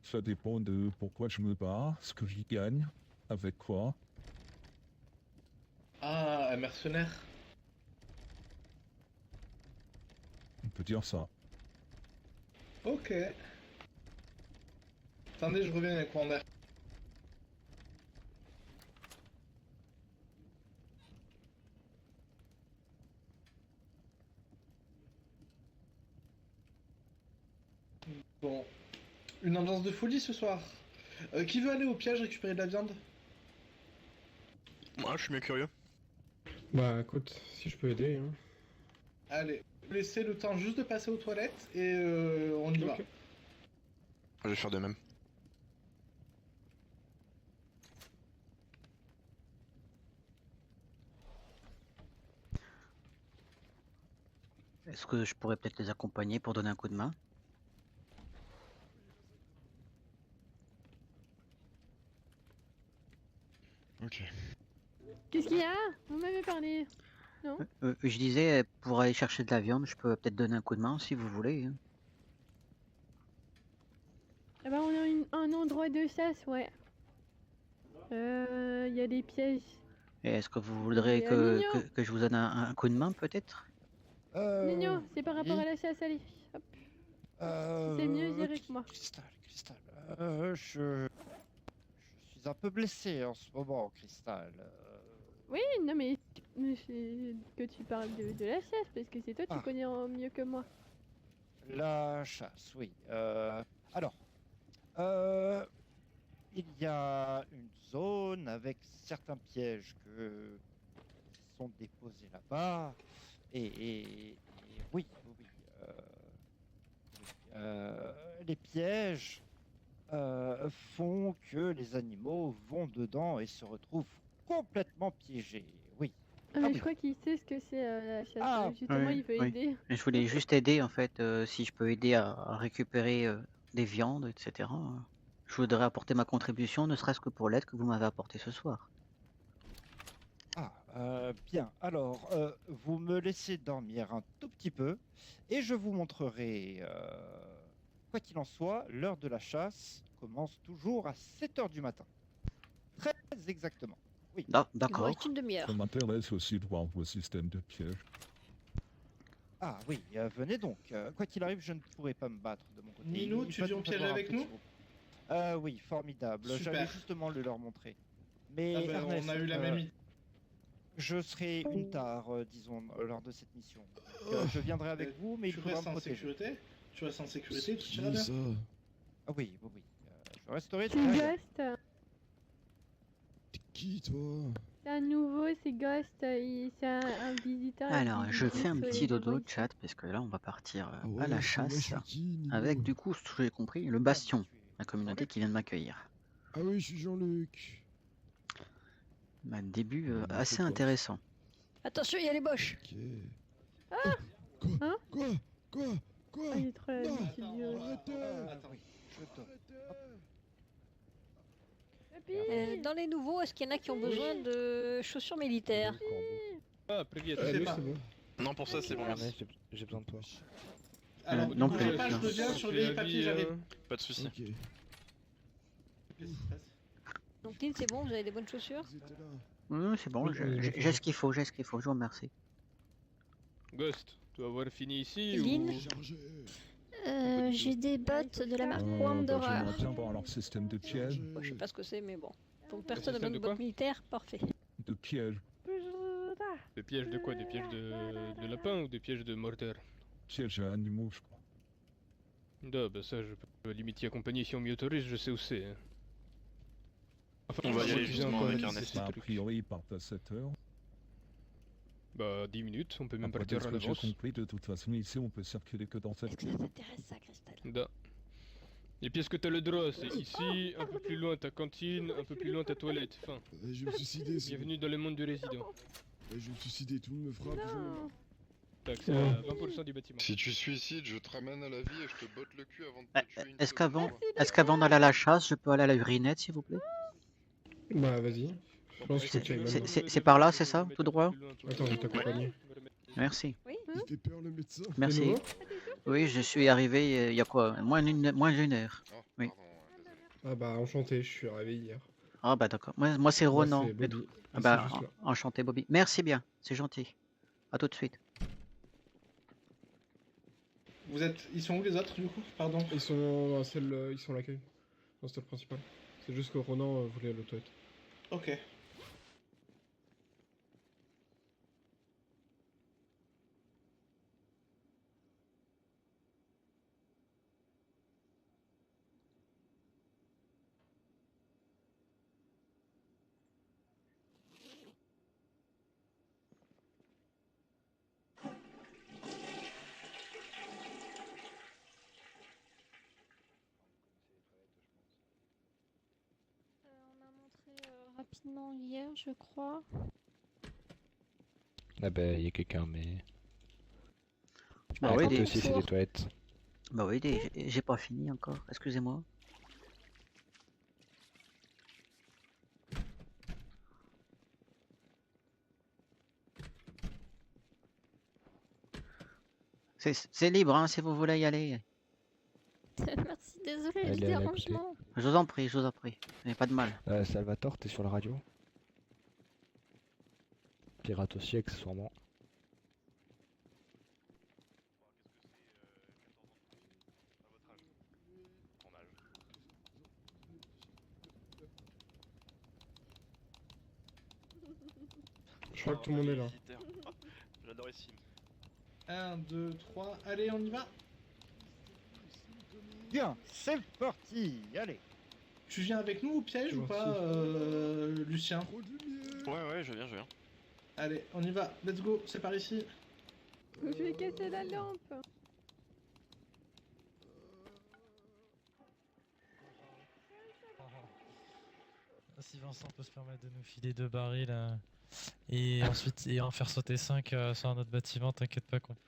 Ça dépend de pourquoi je me bats, ce que j'y gagne, avec quoi. Ah, un mercenaire. On peut dire ça. Ok. Attendez, je reviens avec mon air. Bon. Une ambiance de folie ce soir. Qui veut aller au piège récupérer de la viande? Moi, je suis bien curieux. Bah écoute, si je peux aider. Hein. Allez, laissez le temps juste de passer aux toilettes et on y va. Ok. Je vais faire de même. Est-ce que je pourrais peut-être les accompagner pour donner un coup de main? Ok. Qu'est-ce qu'il y a? Vous m'avez parlé. Non? Je disais, pour aller chercher de la viande, je peux peut-être donner un coup de main si vous voulez. Hein. Ah bah on a un endroit de chasse, ouais. Il y a des pièges. Et est-ce que vous voudrez Et, que, Nino que je vous donne un coup de main peut-être? Nino, c'est par rapport oui. à la chasse, allez. Hop. C'est mieux, j'irai que moi. Cristal, je suis un peu blessé en ce moment, Cristal. Oui, non mais c'est que tu parles de la chasse, parce que c'est toi, tu connais mieux que moi. La chasse, oui. Alors, il y a une zone avec certains pièges qui sont déposés là-bas. Et oui, les pièges font que les animaux vont dedans et se retrouvent complètement piégés. Oui. Ah, mais oui. je crois qu'il sait ce que c'est la chasse. Ah, Justement, Oui, il veut oui. aider. Et je voulais juste aider en fait, si je peux aider à récupérer des viandes, etc. Je voudrais apporter ma contribution, ne serait-ce que pour l'aide que vous m'avez apportée ce soir. Bien. Alors, vous me laissez dormir un tout petit peu et je vous montrerai. Quoi qu'il en soit, l'heure de la chasse commence toujours à 7 h du matin. Très exactement. Oui. D'accord. une demi-heure. Ça m'intéresse aussi de voir vos systèmes de pièges. Ah oui, venez donc. Quoi qu'il arrive, je ne pourrai pas me battre de mon côté. Nino, Il tu va viens au nous piège falloir un avec petit nous? groupe. Oui, formidable. Super. J'allais justement le leur montrer. Mais Ah ben, Ernest, on a eu la même idée. je serai une tard, disons, lors de cette mission. Donc, je viendrai avec vous, mais il Tu faudra restes me en protéger. sécurité? Tu restes en sécurité, tout C'est ira qui, bien. ça? Ah oui. Je resterai C'est très bien. Ghost. T'es qui, toi? C'est un nouveau, c'est Ghost. C'est un visiteur. Alors, je activité fais un sur petit les dodo voies. chat, parce que là on va partir Ah à ouais, la moi, je chasse, suis qui, Nino? avec du coup, ce que j'ai compris, le Bastion, la communauté qui vient de m'accueillir. Ah oui, je suis Jean-Luc. Un début On a assez fait quoi? intéressant. Attention, il y a les boches. Ok. Ah! Quoi? Hein? Quoi? Ah, il est trop Non! insidieux. Arrêtez! Attends. Papy! Dans les nouveaux, est-ce qu'il y en a qui ont besoin de chaussures militaires? Ah, привет. Je sais Lui, pas. c'est bon. Non, pour ça, c'est bon. Ernest, j'ai besoin de toi. Alors, non bougez plus. pas, je reviens sur les papiers, j'arrive. Pas de soucis. Ok. Qu'est-ce qui se passe? Donc, Lynn, c'est bon, vous avez des bonnes chaussures? Vous étiez là. C'est bon, Oui, oui, j'ai ce qu'il faut, je vous remercie. Ghost, tu vas avoir fini ici Lynn? ou... Chargé. J'ai des bottes de la marque Bah, Wanderer. j'aimerais bien voir leur système de pièges. Bon, je sais pas ce que c'est, mais bon. Donc personne n'a système besoin de de quoi bottes militaires, parfait. De pièges. Des pièges de quoi? Des pièges de lapin ou des pièges de morteurs? Pièges à animaux, je crois. Ah, bah ça, je peux limite y accompagner si on m'y autorise, je sais où c'est. Hein. Enfin, On va y je aller refusais justement encore avec de Ernest. ces Bah, a trucs. priori, ils partent à 7 h. Bah, 10 minutes, on peut même Après, partir ce à que j'ai l'avance. compris, de toute façon, ici, on peut circuler que dans cette Est-ce que ça t'intéresse ça, Cristal? Da. Et puis est-ce que t'as le droit? C'est ici, un peu plus loin ta cantine, un peu plus loin ta toilette. Enfin, Je vais me suicider, c'est bon. bienvenue dans le monde du résident. Je vais me suicider, tout le monde me frappe. Non! T'as accès à 20% du bâtiment. Si tu suicides, je te ramène à la vie et je te botte le cul avant de te tuer une Est-ce seconde qu'avant fois. d'aller à la chasse, je peux aller à la urinette, s'il vous plaît? Bah vas-y. Je pense qu'il faut que tu ailles maintenant. C'est par là, c'est ça? Tout droit? Attends, je vais t'accompagner. Merci. Il fait peur, le médecin. Merci. nouveau? Oui, je suis arrivé il y a quoi? Moins d'une heure. Oh, Oui. pardon, désolé. Ah bah enchanté, je suis arrivé hier. Ah bah d'accord. Moi c'est Moi, Ronan. c'est Bobby. Ah C'est bah, juste là. enchanté Bobby. Merci bien, c'est gentil. À tout de suite. Vous êtes. Ils sont où les autres du coup? Pardon. Ils sont dans celle, ils sont à l'accueil. Dans celle principale. C'est juste que Ronan voulait aller aux toilettes. Ok. Non, hier, je crois. Ah bah, il y a quelqu'un, mais. Bah À oui, côté des... aussi, c'est des toilettes. bah oui, j'ai pas fini encore, excusez-moi. C'est libre, hein, si vous voulez y aller. Merci, désolé du Elle est à côté. dérangement. Je vous en prie, je vous en prie. Il n'y a pas de mal. Salvatore, t'es sur la radio? Pirate aussi, accessoirement. Je crois que tout le monde est là. J'adore ici. 1, 2, 3, allez, on y va. Bien, c'est parti, allez. Tu viens avec nous au piège ou pas, Lucien? Ouais, je viens. Allez, on y va, let's go, c'est par ici. Je vais casser la lampe. Si Vincent peut se permettre de nous filer 2 barils et ensuite en faire sauter 5 sur un autre bâtiment, t'inquiète pas qu'on peut.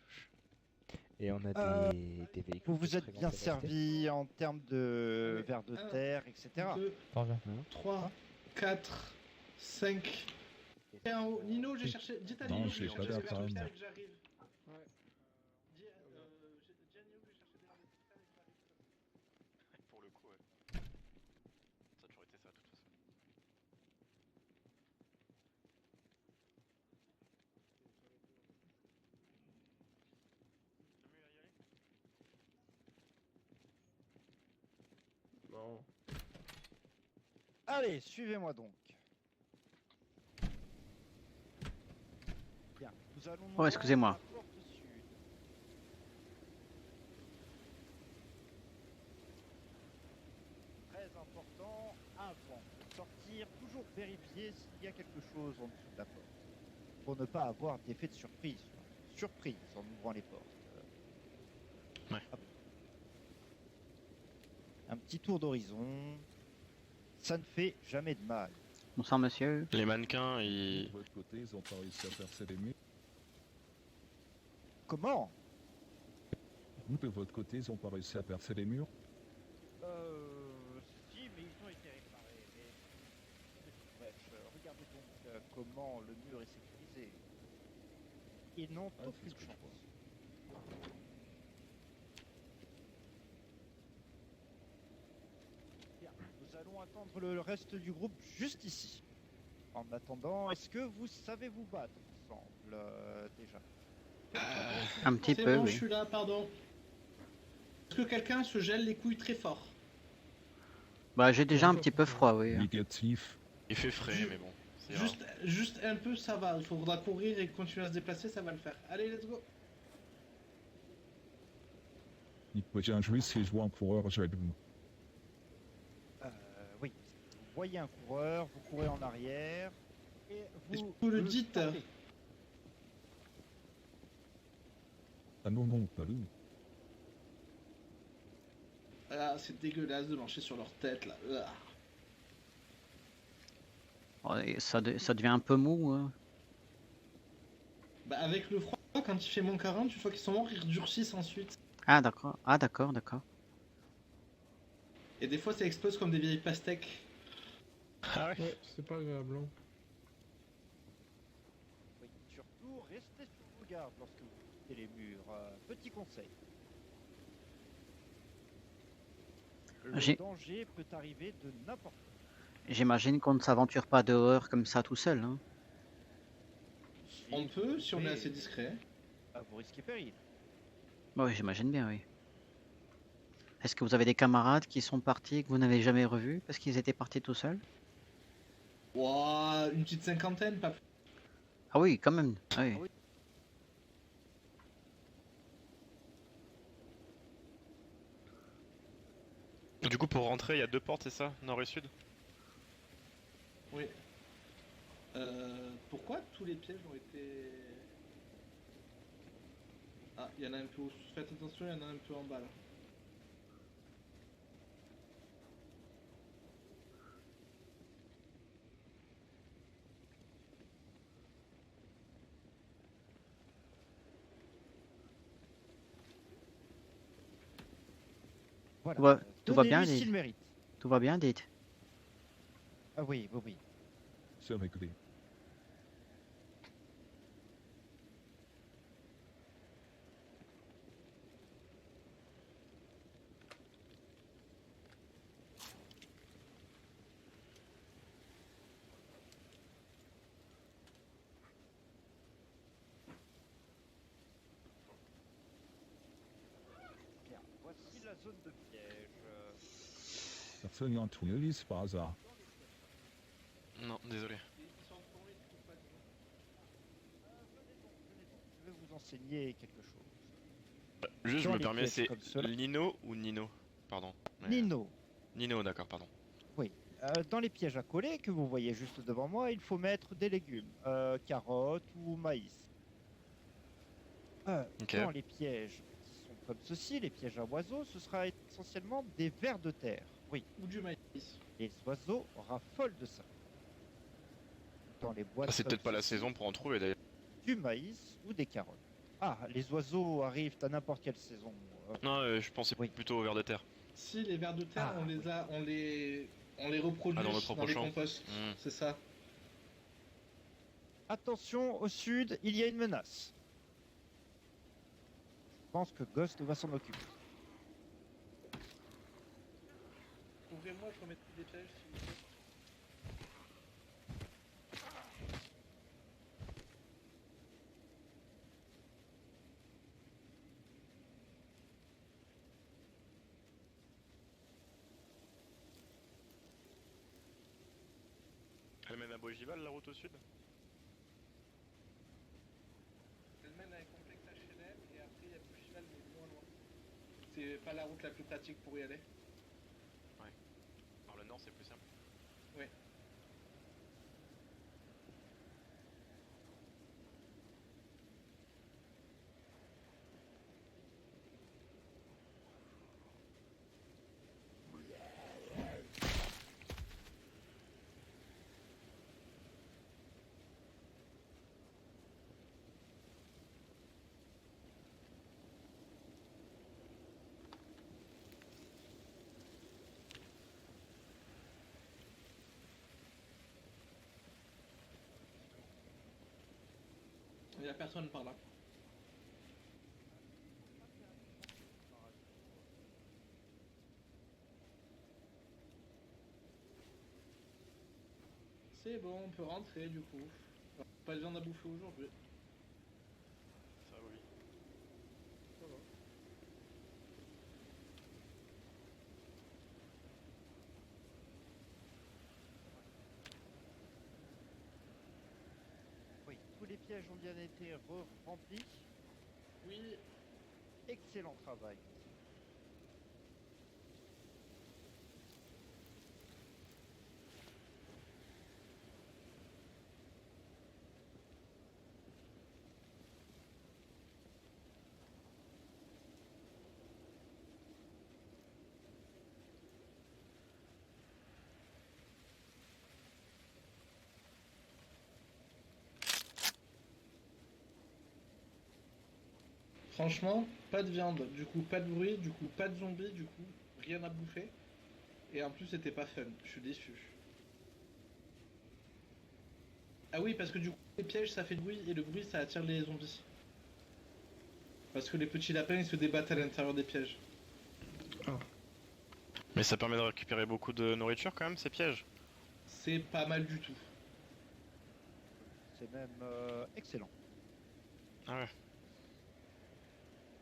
Et on a des véhicules. Vous vous de êtes très grande bien capacité. servi en termes de vers de Un, terre, etc. 2, Parviens. 3, 4, 5. Et en haut, Nino, j'ai cherché. Dites à Non, Nino, j'ai que pas cherché des d'attente. verres de terre et que j'arrive. Ouais. Dis à Nino que j'ai cherché des verres de terre et que j'arrive. Pour le coup, ouais. Ça a toujours été ça, de toute façon. Non. Allez, suivez-moi donc. Bien, nous allons. Oh, excusez-moi. à la porte sud. Très important, avant de sortir, toujours vérifier s'il y a quelque chose en dessous de la porte. Pour ne pas avoir d'effet de surprise. Surprise en ouvrant les portes. Ouais. Hop. Un petit tour d'horizon. Ça ne fait jamais de mal. Bonsoir, monsieur. Les mannequins, ils. De votre côté, ils ont pas réussi à percer les murs. Comment? Vous, de votre côté, ils ont pas réussi à percer les murs. Si, mais ils ont été réparés. Mais... Bref, regardez donc comment le mur est sécurisé. Ils n'ont Ah, c'est aucune ce que je chance. vois. Bien, nous allons attendre le reste du groupe juste ici. En attendant, est-ce que vous savez vous battre ensemble déjà? Un petit C'est peu, bon, oui. je suis là, pardon. Est-ce que quelqu'un se gèle les couilles très fort? Bah, j'ai déjà un petit peu froid, oui. Négatif. Il fait frais, mais bon. c'est rare. Juste un peu, ça va. Il faudra courir et continuer à se déplacer, ça va le faire. Allez, let's go. Il peut bien jouer si je vois un coureur, je vais le... Oui. Vous voyez un coureur, vous courez en arrière. Et Est-ce vous, que vous le dites? partez. Ah non, non, pas lui. Ah, c'est dégueulasse de marcher sur leur tête, là. Ah. Oh, et ça devient un peu mou. Hein. Bah, avec le froid, quand il fait moins 40, une fois qu'ils sont morts, ils redurcissent ensuite. Ah, d'accord. Ah, d'accord, d'accord. Et des fois, ça explose comme des vieilles pastèques. Ah ouais. Ouais, c'est pas agréable. Hein. Oui, surtout, restez sur vos gardes lorsque vous quittez les murs. Petit conseil. Le J'ai- danger peut arriver de n'importe où. J'imagine qu'on ne s'aventure pas dehors comme ça tout seul. Hein. On peut, si on est assez discret. À vos risques et périls. Bah oui, j'imagine bien, oui. Est-ce que vous avez des camarades qui sont partis et que vous n'avez jamais revus parce qu'ils étaient partis tout seuls? Ouah, une petite cinquantaine, pas plus. Ah oui, quand même. Ah oui. Du coup, pour rentrer, il y a 2 portes, c'est ça? Nord et sud? Oui. Pourquoi tous les pièges ont été... Ah, il y en a un peu... Faites attention, il y en a un peu en bas, là. Voilà. Tout va bien, Donnez-lui Date? s'il mérite. Tout va bien, Date? Ah oui, oui, oui. Ça va écouter. Bien. Voici la zone de piège. Ça fait un tunnel, c'est par hasard. Non, désolé. Je vais vous enseigner quelque chose. Juste, je Dans me les permets, pièges c'est comme cela- Lino ou Nino? Pardon. Mais, Nino. Nino, d'accord, pardon. Oui. Dans les pièges à coller que vous voyez juste devant moi, il faut mettre des légumes, carottes ou maïs. Ok. Dans les pièges qui sont comme ceci, les pièges à oiseaux, ce sera essentiellement des vers de terre. Oui. Ou du maïs. Les oiseaux raffolent de ça. Dans les boîtes Ah, c'est comme peut-être pas la ceci, saison pour en trouver d'ailleurs. du maïs ou des carottes. Ah, les oiseaux arrivent à n'importe quelle saison. Non, je pensais plutôt au ver de terre. Si, les vers de terre, Ah, on les a, on les reproduit Ah, dans notre propre les champ. composts. Hmm. C'est ça. Attention, au sud, il y a une menace. Je pense que Ghost va s'en occuper. Ouvrez-moi, je remets des pièges s'il vous plaît. Elle mène à Bogival, la route au sud? Elle mène à un complexe HLM et après il y a Bouchival mais loin. C'est pas la route la plus pratique pour y aller. Ouais. Par le nord, c'est plus simple. Ouais. Il y a personne par là. C'est bon, on peut rentrer du coup. Pas de viande à bouffer aujourd'hui. Ça, oui. Ça va. Oui, tous les pièges ont bien été remplis. Oui. Excellent travail. Franchement, pas de viande, du coup pas de bruit, du coup pas de zombies, du coup rien à bouffer. Et en plus c'était pas fun, je suis déçu. Ah oui, parce que du coup les pièges ça fait du bruit et le bruit ça attire les zombies. Parce que les petits lapins ils se débattent à l'intérieur des pièges. Mais ça permet de récupérer beaucoup de nourriture quand même, ces pièges. C'est pas mal du tout. C'est même excellent. Ah ouais.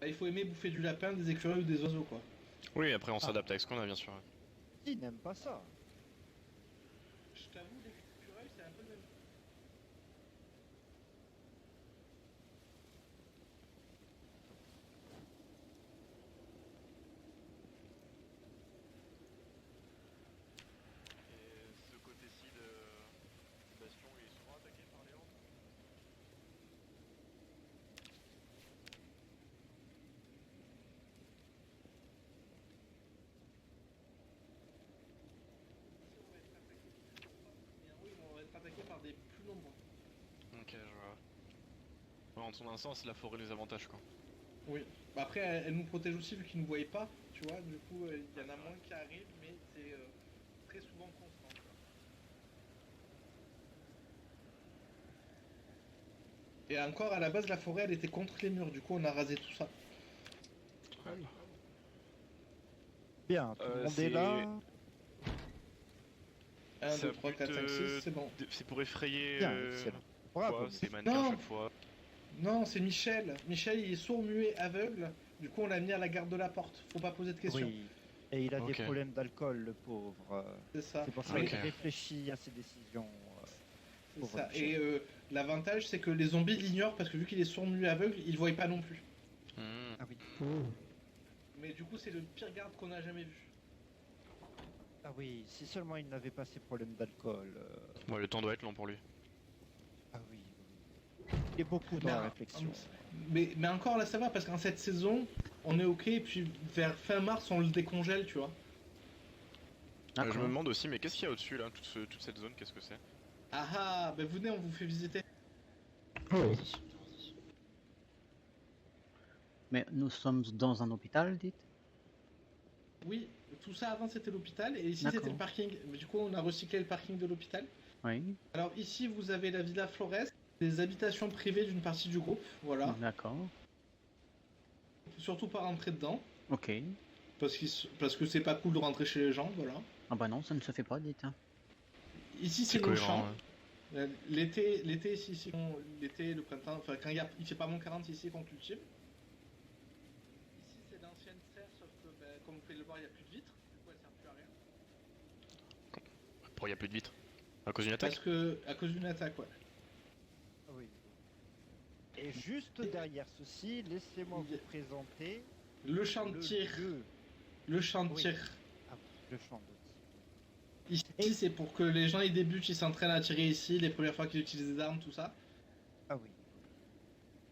Bah, il faut aimer bouffer du lapin, des écureuils ou des oiseaux quoi. Oui, après on s'adapte avec ce qu'on a, bien sûr. Qui n'aime pas ça? Je t'avoue, les écureuils c'est un peu le même. Et ce côté-ci de Bastion, il est souvent attaqué par les hordes? Oui, on va être attaqué par des plus nombreux. Ok, je vois. Ouais, en son un sens, la forêt les avantages quoi. Oui. Bah après, elle nous protège aussi vu qu'ils nous voient pas. tu vois, du coup, il y en a moins qui arrivent, mais c'est très souvent constant. Tu vois. Et encore, à la base, la forêt, elle était contre les murs, du coup, on a rasé tout ça. Bien, tout le monde est là. 1, C'est 2, un 3, but, 4, 5, 6, c'est bon. C'est pour effrayer. Bien, excellent. Bravo. Quoi, c'est mannequin à Non. chaque fois. Non, c'est Michel. Michel, il est sourd, muet, aveugle. Du coup, on l'a mis à la garde de la porte. Faut pas poser de questions. Oui. Et il a Ok. des problèmes d'alcool, le pauvre. C'est ça. C'est pour ça Ok. qu'il réfléchit à ses décisions. C'est Pauvre ça. Michel. Et l'avantage, c'est que les zombies l'ignorent parce que vu qu'il est sourd, muet, aveugle, ils le voient pas non plus. Hmm. Ah oui. Mais du coup, c'est le pire garde qu'on a jamais vu. Ah oui, si seulement il n'avait pas ces problèmes d'alcool. Ouais, le temps doit être long pour lui. Ah oui. Il est beaucoup dans Mais, la réflexion. mais encore là, ça va parce qu'en cette saison, on est ok. Et puis vers fin mars, on le décongèle, tu vois. Je D'accord. me demande aussi, mais qu'est-ce qu'il y a au-dessus là, toute cette zone, qu'est-ce que c'est? Ah ah, ben venez, on vous fait visiter. Mais nous sommes dans un hôpital, dites? Oui, tout ça avant c'était l'hôpital et ici D'accord. c'était le parking. Mais du coup, on a recyclé le parking de l'hôpital. Oui. Alors ici, vous avez la Villa Flores, des habitations privées d'une partie du groupe, voilà. D'accord. Surtout pas rentrer dedans, Ok. parce que c'est pas cool de rentrer chez les gens, voilà. Ah bah non, ça ne se fait pas, dites. Hein. Ici c'est nos champs. L'été, ici, l'été, le printemps, enfin quand il fait pas moins 40 ici qu'on cultive. Ici c'est l'ancienne serre, sauf que comme vous pouvez le voir, il n'y a plus de vitres, du coup elle sert plus à rien. Pourquoi il y a plus de vitres? À cause d'une attaque? Parce que, à cause d'une attaque, ouais. Ah oui. Et juste derrière ceci, laissez-moi vous présenter Le champ de tir. Le champ de Oui. tir. Ah, le champ de tir. Ici, c'est pour que les gens ils débutent, ils s'entraînent à tirer ici, les premières fois qu'ils utilisent des armes, tout ça. Ah oui.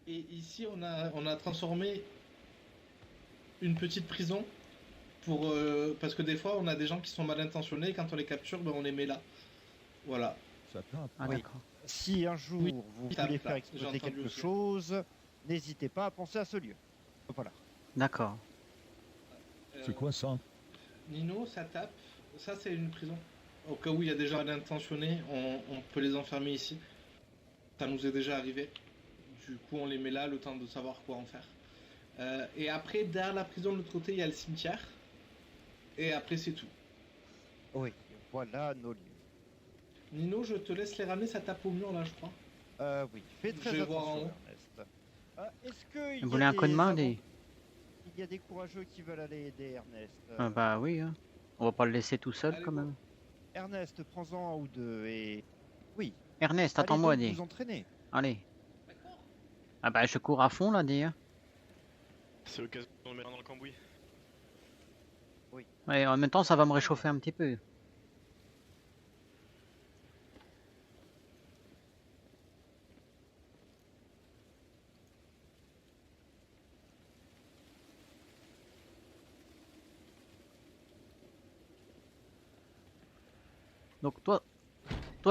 Et ici, on a transformé une petite prison pour parce que des fois, on a des gens qui sont mal intentionnés et quand on les capture, ben, on les met là. Voilà. Ah Oui. d'accord. Si un jour Oui, vous tape, voulez là, faire j'ai exploser entendu quelque aussi. chose, n'hésitez pas à penser à ce lieu. Voilà. D'accord. C'est quoi ça? Nino, ça tape. Ça, c'est une prison. Au cas où il y a des gens mal intentionnés, on peut les enfermer ici. Ça nous est déjà arrivé. Du coup, on les met là, le temps de savoir quoi en faire. Et après, derrière la prison, de l'autre côté, il y a le cimetière. Et après, c'est tout. Oui, voilà nos lieux. Nino, je te laisse les ramener, ça tape au mur là, je crois. Oui, fais très Je vais voir en attention, haut. Ernest. Est-ce que Vous voulez un coup de main, des... des... Il y a des courageux qui veulent aller aider Ernest. Ah bah oui, hein. On va pas le laisser tout seul Allez, quand go. même. Ernest, prends-en un ou deux et... Oui, Ernest, allez attends-moi, donc dis. vous entraîner. Allez. Ah bah je cours à fond là, dis. Hein. C'est l'occasion de mettre dans le cambouis. Ouais, en même temps, ça va me réchauffer un petit peu. Donc toi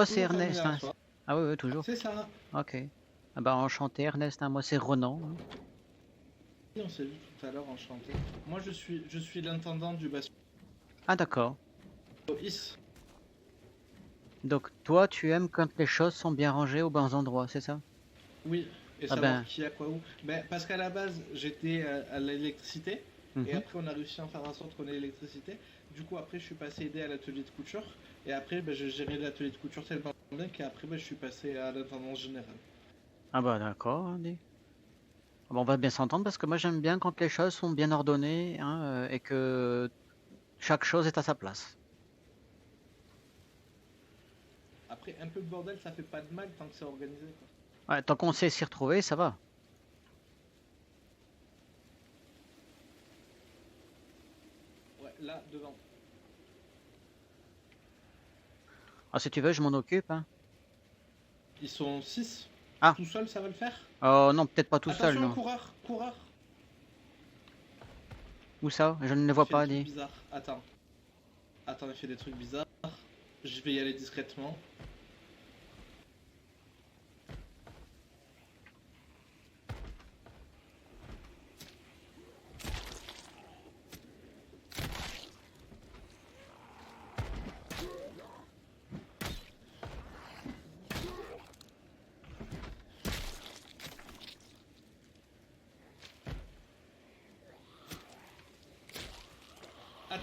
c'est Toujours familier Ernest, à hein. toi. Ah oui, oui, toujours. C'est ça. Ok. Ah bah enchanté Ernest, hein. Moi c'est Renan. Hein. On s'est vu tout à l'heure, enchanté. Moi, je suis l'intendant du bastion. Ah d'accord. Is. Donc toi tu aimes quand les choses sont bien rangées aux bons endroits, c'est ça? Oui, et Ah savoir ben. qui a quoi où. Ben, parce qu'à la base, j'étais à l'électricité, et Mhm. après on a réussi à en faire en sorte qu'on ait l'électricité. Du coup, après, je suis passé aider à l'atelier de couture, et après, ben, je gérais l'atelier de couture tellement bien qu'après, ben, je suis passé à l'intendance générale. Ah bah d'accord, hein, dis. Ah bah, on va bien s'entendre parce que moi j'aime bien quand les choses sont bien ordonnées hein, et que chaque chose est à sa place. Après, un peu de bordel, ça fait pas de mal tant que c'est organisé, quoi. Ouais, tant qu'on sait s'y retrouver, ça va. Ouais, là, devant. Ah si tu veux, je m'en occupe. Hein. Ils sont 6. Ah. Tout seul, ça va le faire? Oh non, peut-être pas tout seul, Attention, non. coureur, coureur. Où ça? Je ne les vois Il fait pas, des trucs dis. bizarres. Attends, il fait des trucs bizarres. Je vais y aller discrètement.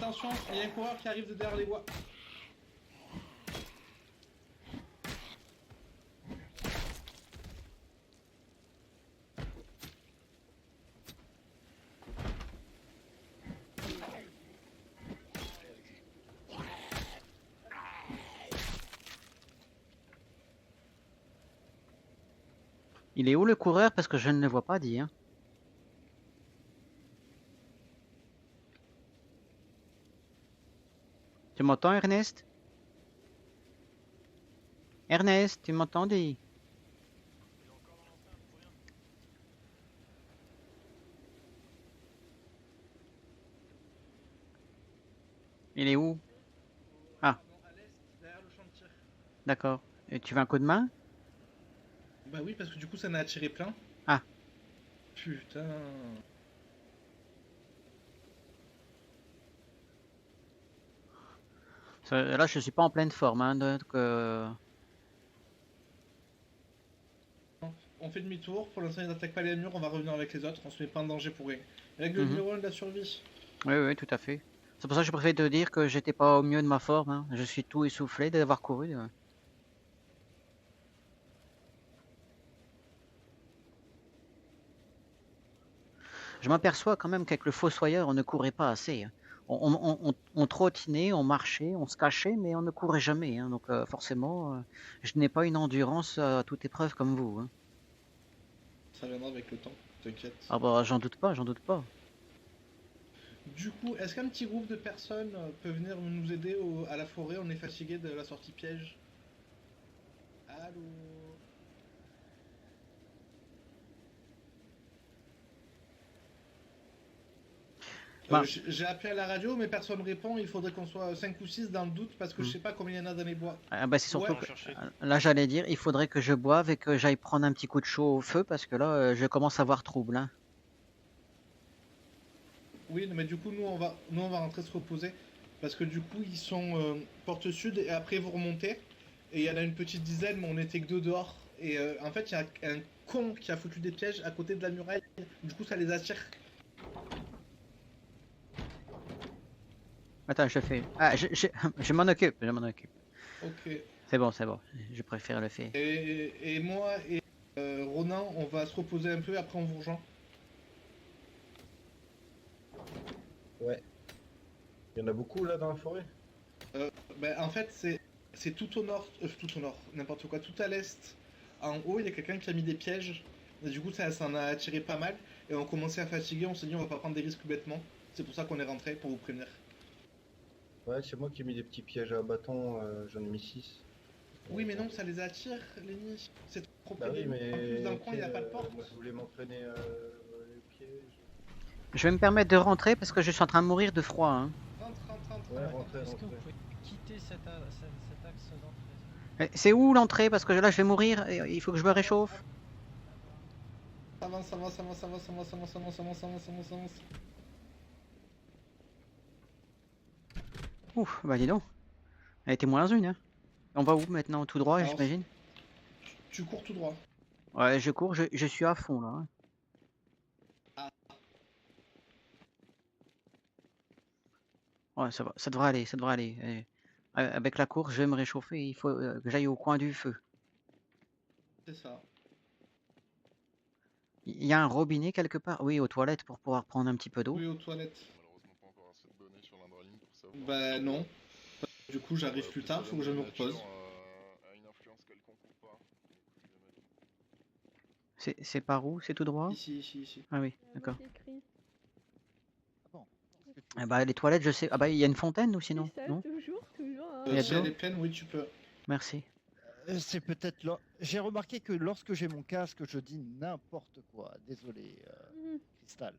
attention, il y a un coureur qui arrive de derrière les bois. Il est où le coureur? Parce que je ne le vois pas dire. Tu m'entends, Ernest? Ernest, tu m'entends, dis? Il est où? Ah, À l'est, derrière le champ de tir. d'accord. Et tu veux un coup de main? Bah oui, parce que du coup, ça en a attiré plein. Ah, Putain. là je suis pas en pleine forme, hein, donc On fait demi-tour, pour l'instant ils n'attaquent pas les murs, on va revenir avec les autres, on se met pas en danger pour rien. Règle numéro 1 de la survie. oui, oui, tout à fait. C'est pour ça que je préfère te dire que j'étais pas au mieux de ma forme, hein. Je suis tout essoufflé d'avoir couru. Je m'aperçois quand même qu'avec le fossoyeur, on ne courait pas assez, hein. On trottinait, on marchait, on se cachait, mais on ne courait jamais, hein. Donc forcément, je n'ai pas une endurance à toute épreuve comme vous, hein. Ça viendra avec le temps, t'inquiète. Ah bah j'en doute pas, j'en doute pas. Du coup, est-ce qu'un petit groupe de personnes peut venir nous aider à la forêt? On est fatigué de la sortie piège. Allô? Bah. J'ai appelé à la radio, mais personne répond. Il faudrait qu'on soit 5 ou 6 dans le doute parce que je sais pas combien il y en a dans les bois. Ah bah c'est surtout Ouais. que là j'allais dire, il faudrait que je boive et que j'aille prendre un petit coup de chaud au feu parce que là je commence à avoir trouble, hein. Oui, mais du coup, nous on va rentrer se reposer. Parce que du coup, ils sont porte sud et après vous remontez. Et il y en a une petite dizaine, mais on était que 2 dehors. Et en fait, il y a un con qui a foutu des pièges à côté de la muraille. Du coup, ça les attire. Attends, je fais. Ah, je m'en occupe, je m'en occupe. Ok. C'est bon, je préfère le faire. Et moi et Ronan, on va se reposer un peu, après on vous rejoint. Ouais. Il y en a beaucoup là dans la forêt? En fait, c'est tout au nord, n'importe quoi, tout à l'est. En haut, il y a quelqu'un qui a mis des pièges. Et du coup, ça en a attiré pas mal. Et on commençait à fatiguer, on s'est dit on va pas prendre des risques bêtement. C'est pour ça qu'on est rentré, pour vous prévenir. Ouais, c'est moi qui ai mis des petits pièges à bâton, j'en ai mis 6. Oui, mais non, ça les attire, les nids. C'est trop Bah près oui, des mais En plus, dans le coin, il n'y a pas de porte. moi je voulais m'entraîner les pièges. Je vais me permettre de rentrer parce que je suis en train de mourir de froid, hein. Rentre. Ouais, rentrez. Est-ce que vous pouvez quitter cet axe d'entrée? C'est où l'entrée? Parce que là je vais mourir, et il faut que je me réchauffe. Avance. Ouf, bah dis donc. Elle était moins une, hein. On va où maintenant? Tout droit, Alors, j'imagine? Tu cours tout droit. Ouais, je cours, je suis à fond là, hein. Ouais, ça va, ça devrait aller, ça devrait aller. Avec la course, je vais me réchauffer, il faut que j'aille au coin du feu. C'est ça. Il y a un robinet quelque part? Oui, aux toilettes pour pouvoir prendre un petit peu d'eau. Oui, aux toilettes. Malheureusement pas encore assez de données sur l'adrénaline pour savoir. Bah non. Du coup, j'arrive plus tard, faut que je me repose. A une influence quelconque ou pas. C'est par où? C'est tout droit? Ici. Ah oui, d'accord. Écrit. Ah bah les toilettes, je sais. Ah bah il y a une fontaine ou sinon? C'est ça, Non? toujours. Hein. Il y a Si de l'eau? elle est pleine, oui, tu peux. Merci. C'est peut-être là. J'ai remarqué que lorsque j'ai mon casque, je dis n'importe quoi. Désolé, Cristal.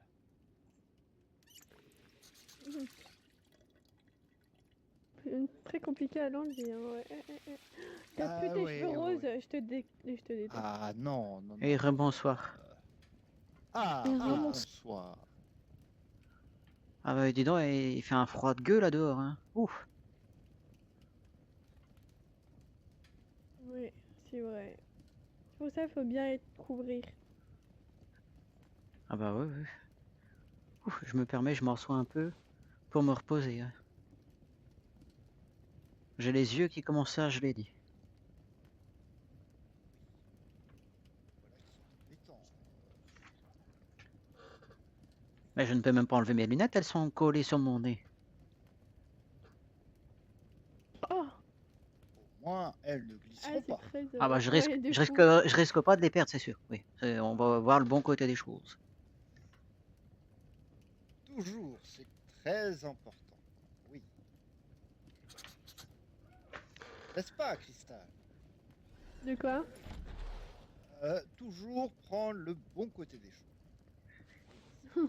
Très compliqué à l'enlever. Hein. Ouais. T'as plus tes cheveux roses, je te déteste. Ah non. Et rebonsoir. Bonsoir. Ah bah dis donc, il fait un froid de gueule là dehors, hein. Ouf. Oui, c'est vrai. Pour ça, il faut bien être couvrir. Ah bah ouais. Ouf, je me permets, je m'assois un peu. pour me reposer. Hein. J'ai les yeux qui commencent à geler, dit. Mais je ne peux même pas enlever mes lunettes, elles sont collées sur mon nez. Oh, Au moins, elles ne glisseront pas. très Ah bah ouais, du coup. je risque pas de les perdre, c'est sûr. Oui, on va voir le bon côté des choses. Toujours, c'est très important. Oui. N'est-ce pas, Cristal? De quoi? Toujours prendre le bon côté des choses.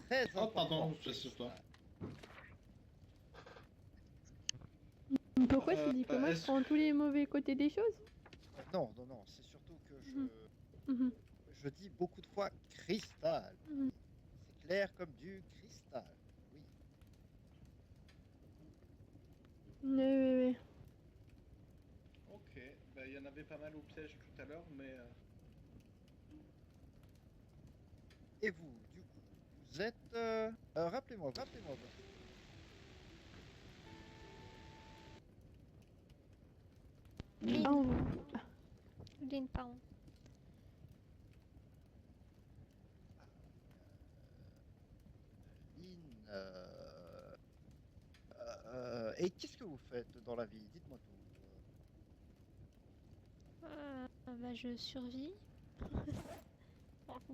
Très Oh, important. pardon, je sais pas. Pourquoi tu dis que moi je est-ce- prends tous les mauvais côtés des choses? Non, non, non, c'est surtout que Mhm. je dis beaucoup de fois cristal. Mhm. C'est clair comme du cristal. Oui. Oui. Ok, bah il y en avait pas mal au piège tout à l'heure, mais... Et vous, du coup, vous êtes... rappelez-moi votre... Lynn. Oh. Lynn, pardon. Lynn, et qu'est-ce que vous faites dans la vie? Dites-moi tout. Bah, je survis.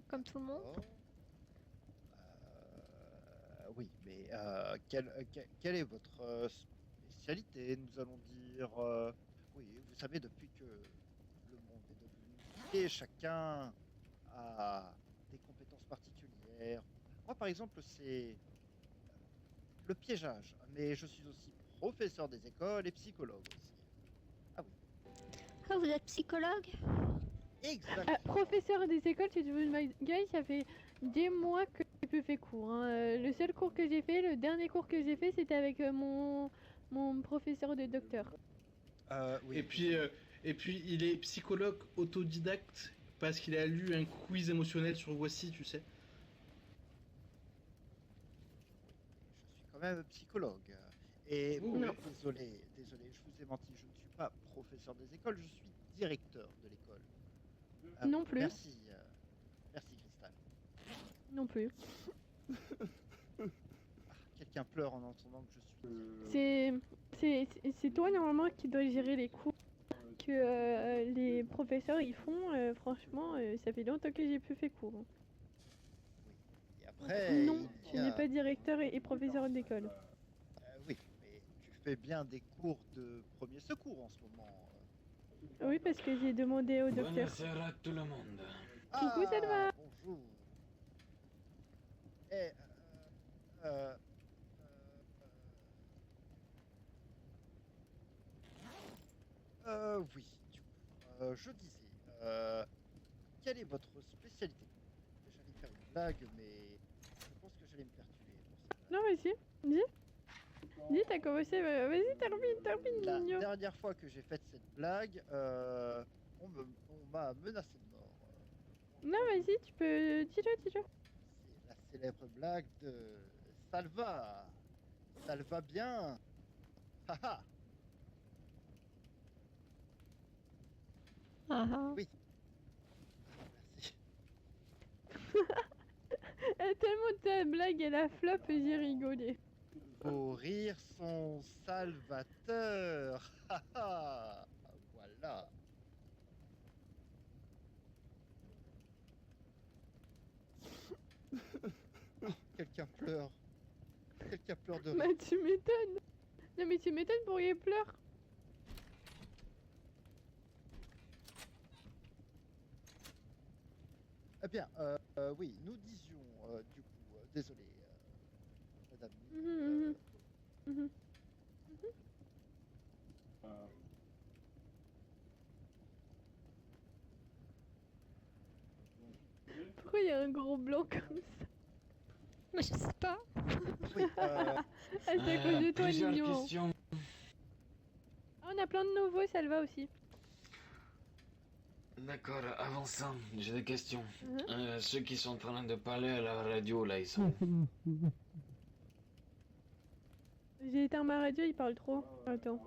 Comme tout le monde. Oui, mais quelle est votre spécialité? Nous allons dire... oui, vous savez, depuis que le monde est devenu compliqué, chacun a des compétences particulières. Moi, par exemple, c'est le piégeage, mais je suis aussi professeur des écoles et psychologue aussi. Ah oui. Ah, vous êtes psychologue? Exactement. Professeur des écoles, tu te veux ma gueule, ça fait des mois que j'ai plus fait cours. Hein. Le seul cours que j'ai fait, le dernier cours que j'ai fait, c'était avec mon professeur de docteur. Oui. Et puis il est psychologue autodidacte parce qu'il a lu un quiz émotionnel sur Voici, tu sais. Je suis quand même psychologue. Et Oui, bon, oui. désolé, je vous ai menti, je ne suis pas professeur des écoles, je suis directeur de l'école. Non plus. Merci, merci Cristal. Non plus. Quelqu'un pleure en entendant que je suis... C'est toi normalement qui dois gérer les cours que les professeurs ils font. Franchement, ça fait longtemps que j'ai plus fait cours. Hein. Et après, Non, tu n'es pas directeur et professeur d'école. oui, mais tu fais bien des cours de premier secours en ce moment. Oui, parce que j'ai demandé au docteur. Buonasera tout le monde. Coucou Selma. Bonjour. Et, oui, du coup, je disais, quelle est votre spécialité? J'allais faire une blague, mais je pense que j'allais me faire tuer pour ça. Non, vas-y, dis, t'as commencé, vas-y, termine, La mignon. dernière fois que j'ai fait cette blague, on m'a menacé de mort. Non, vas-y, tu peux, dis-le. C'est la célèbre blague de Salva. Salva bien. Haha. Oui. Merci. Tellement ta blague et la flop, j'ai rigolé. Vos rires sont salvateurs. Haha. Voilà. Oh, quelqu'un pleure. Quelqu'un pleure de rire. Bah, tu m'étonnes. Non, mais tu m'étonnes pour qu'il pleure. Eh bien, oui, nous disions, du coup, désolé, madame. Pourquoi il y a un gros blanc comme ça? Mais je sais pas. Oui, Ah, c'est à cause de toi, Plusieurs Nino. questions. Ah, on a plein de nouveaux, ça le va aussi. D'accord, avant ça, j'ai des questions. Mhm. Ceux qui sont en train de parler à la radio, là, ils sont... J'ai éteint ma radio, il parle trop. Attends.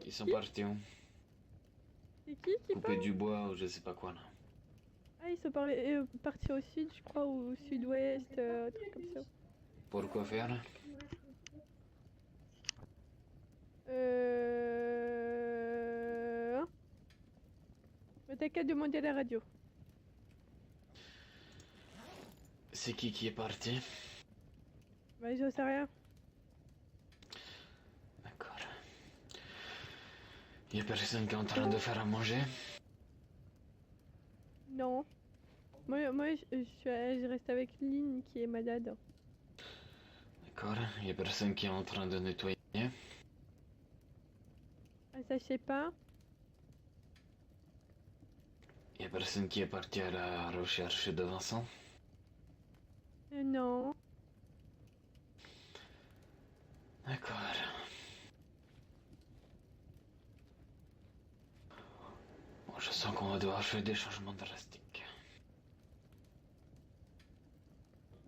Ils sont partis où? C'est qui Couper parle? du bois ou je sais pas quoi là. Ah, ils sont partis au sud, je crois, ou au sud-ouest, un truc comme ça. Pourquoi faire? Mais t'as qu'à demander à la radio. C'est qui est parti? Bah, j'en sais rien. D'accord. Y'a personne qui est en train de faire à manger? Non. Moi je reste avec Lynn qui est malade. D'accord. Y'a personne qui est en train de nettoyer? Ah, ça, je sais pas. Y'a personne qui est parti à la recherche de Vincent? Non. D'accord. Bon, je sens qu'on va devoir faire des changements drastiques.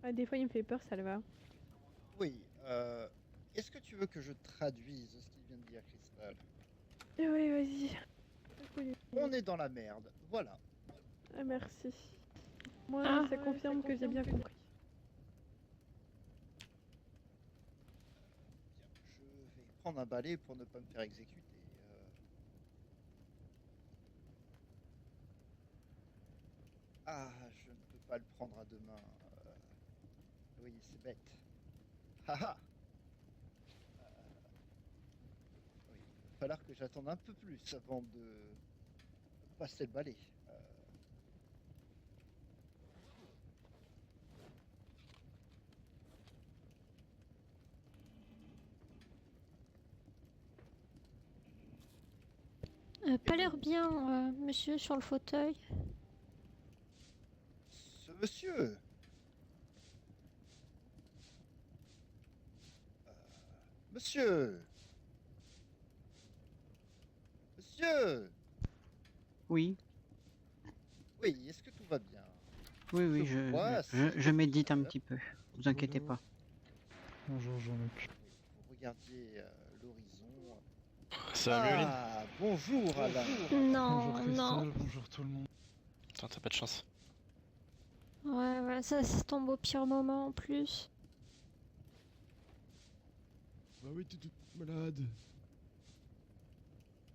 Ah, des fois, il me fait peur, ça le va. Oui, est-ce que tu veux que je traduise ce qu'il vient de dire, Crystal? Oui, vas-y. On est dans la merde, voilà. Ah, merci. Moi, ça confirme que j'ai bien compris. Je vais prendre un balai pour ne pas me faire exécuter. Ah, je ne peux pas le prendre à deux mains. Oui, c'est bête. Haha. Oui, il va falloir que j'attende un peu plus avant de passer le balai. Pas l'air bien, monsieur, sur le fauteuil. Ce monsieur. Monsieur. Monsieur. Oui, Oui, est-ce que tout va bien? oui, je médite un petit peu. Vous inquiétez pas. Bonjour Jean-Luc. Vous regardiez l'horizon. Ça va mieux, Lynn? Ah, bonjour Alain. Non, Bonjour Crystal, non. bonjour tout le monde. Putain, t'as pas de chance. Ouais, ça tombe au pire moment en plus. Bah oui, t'es toute malade.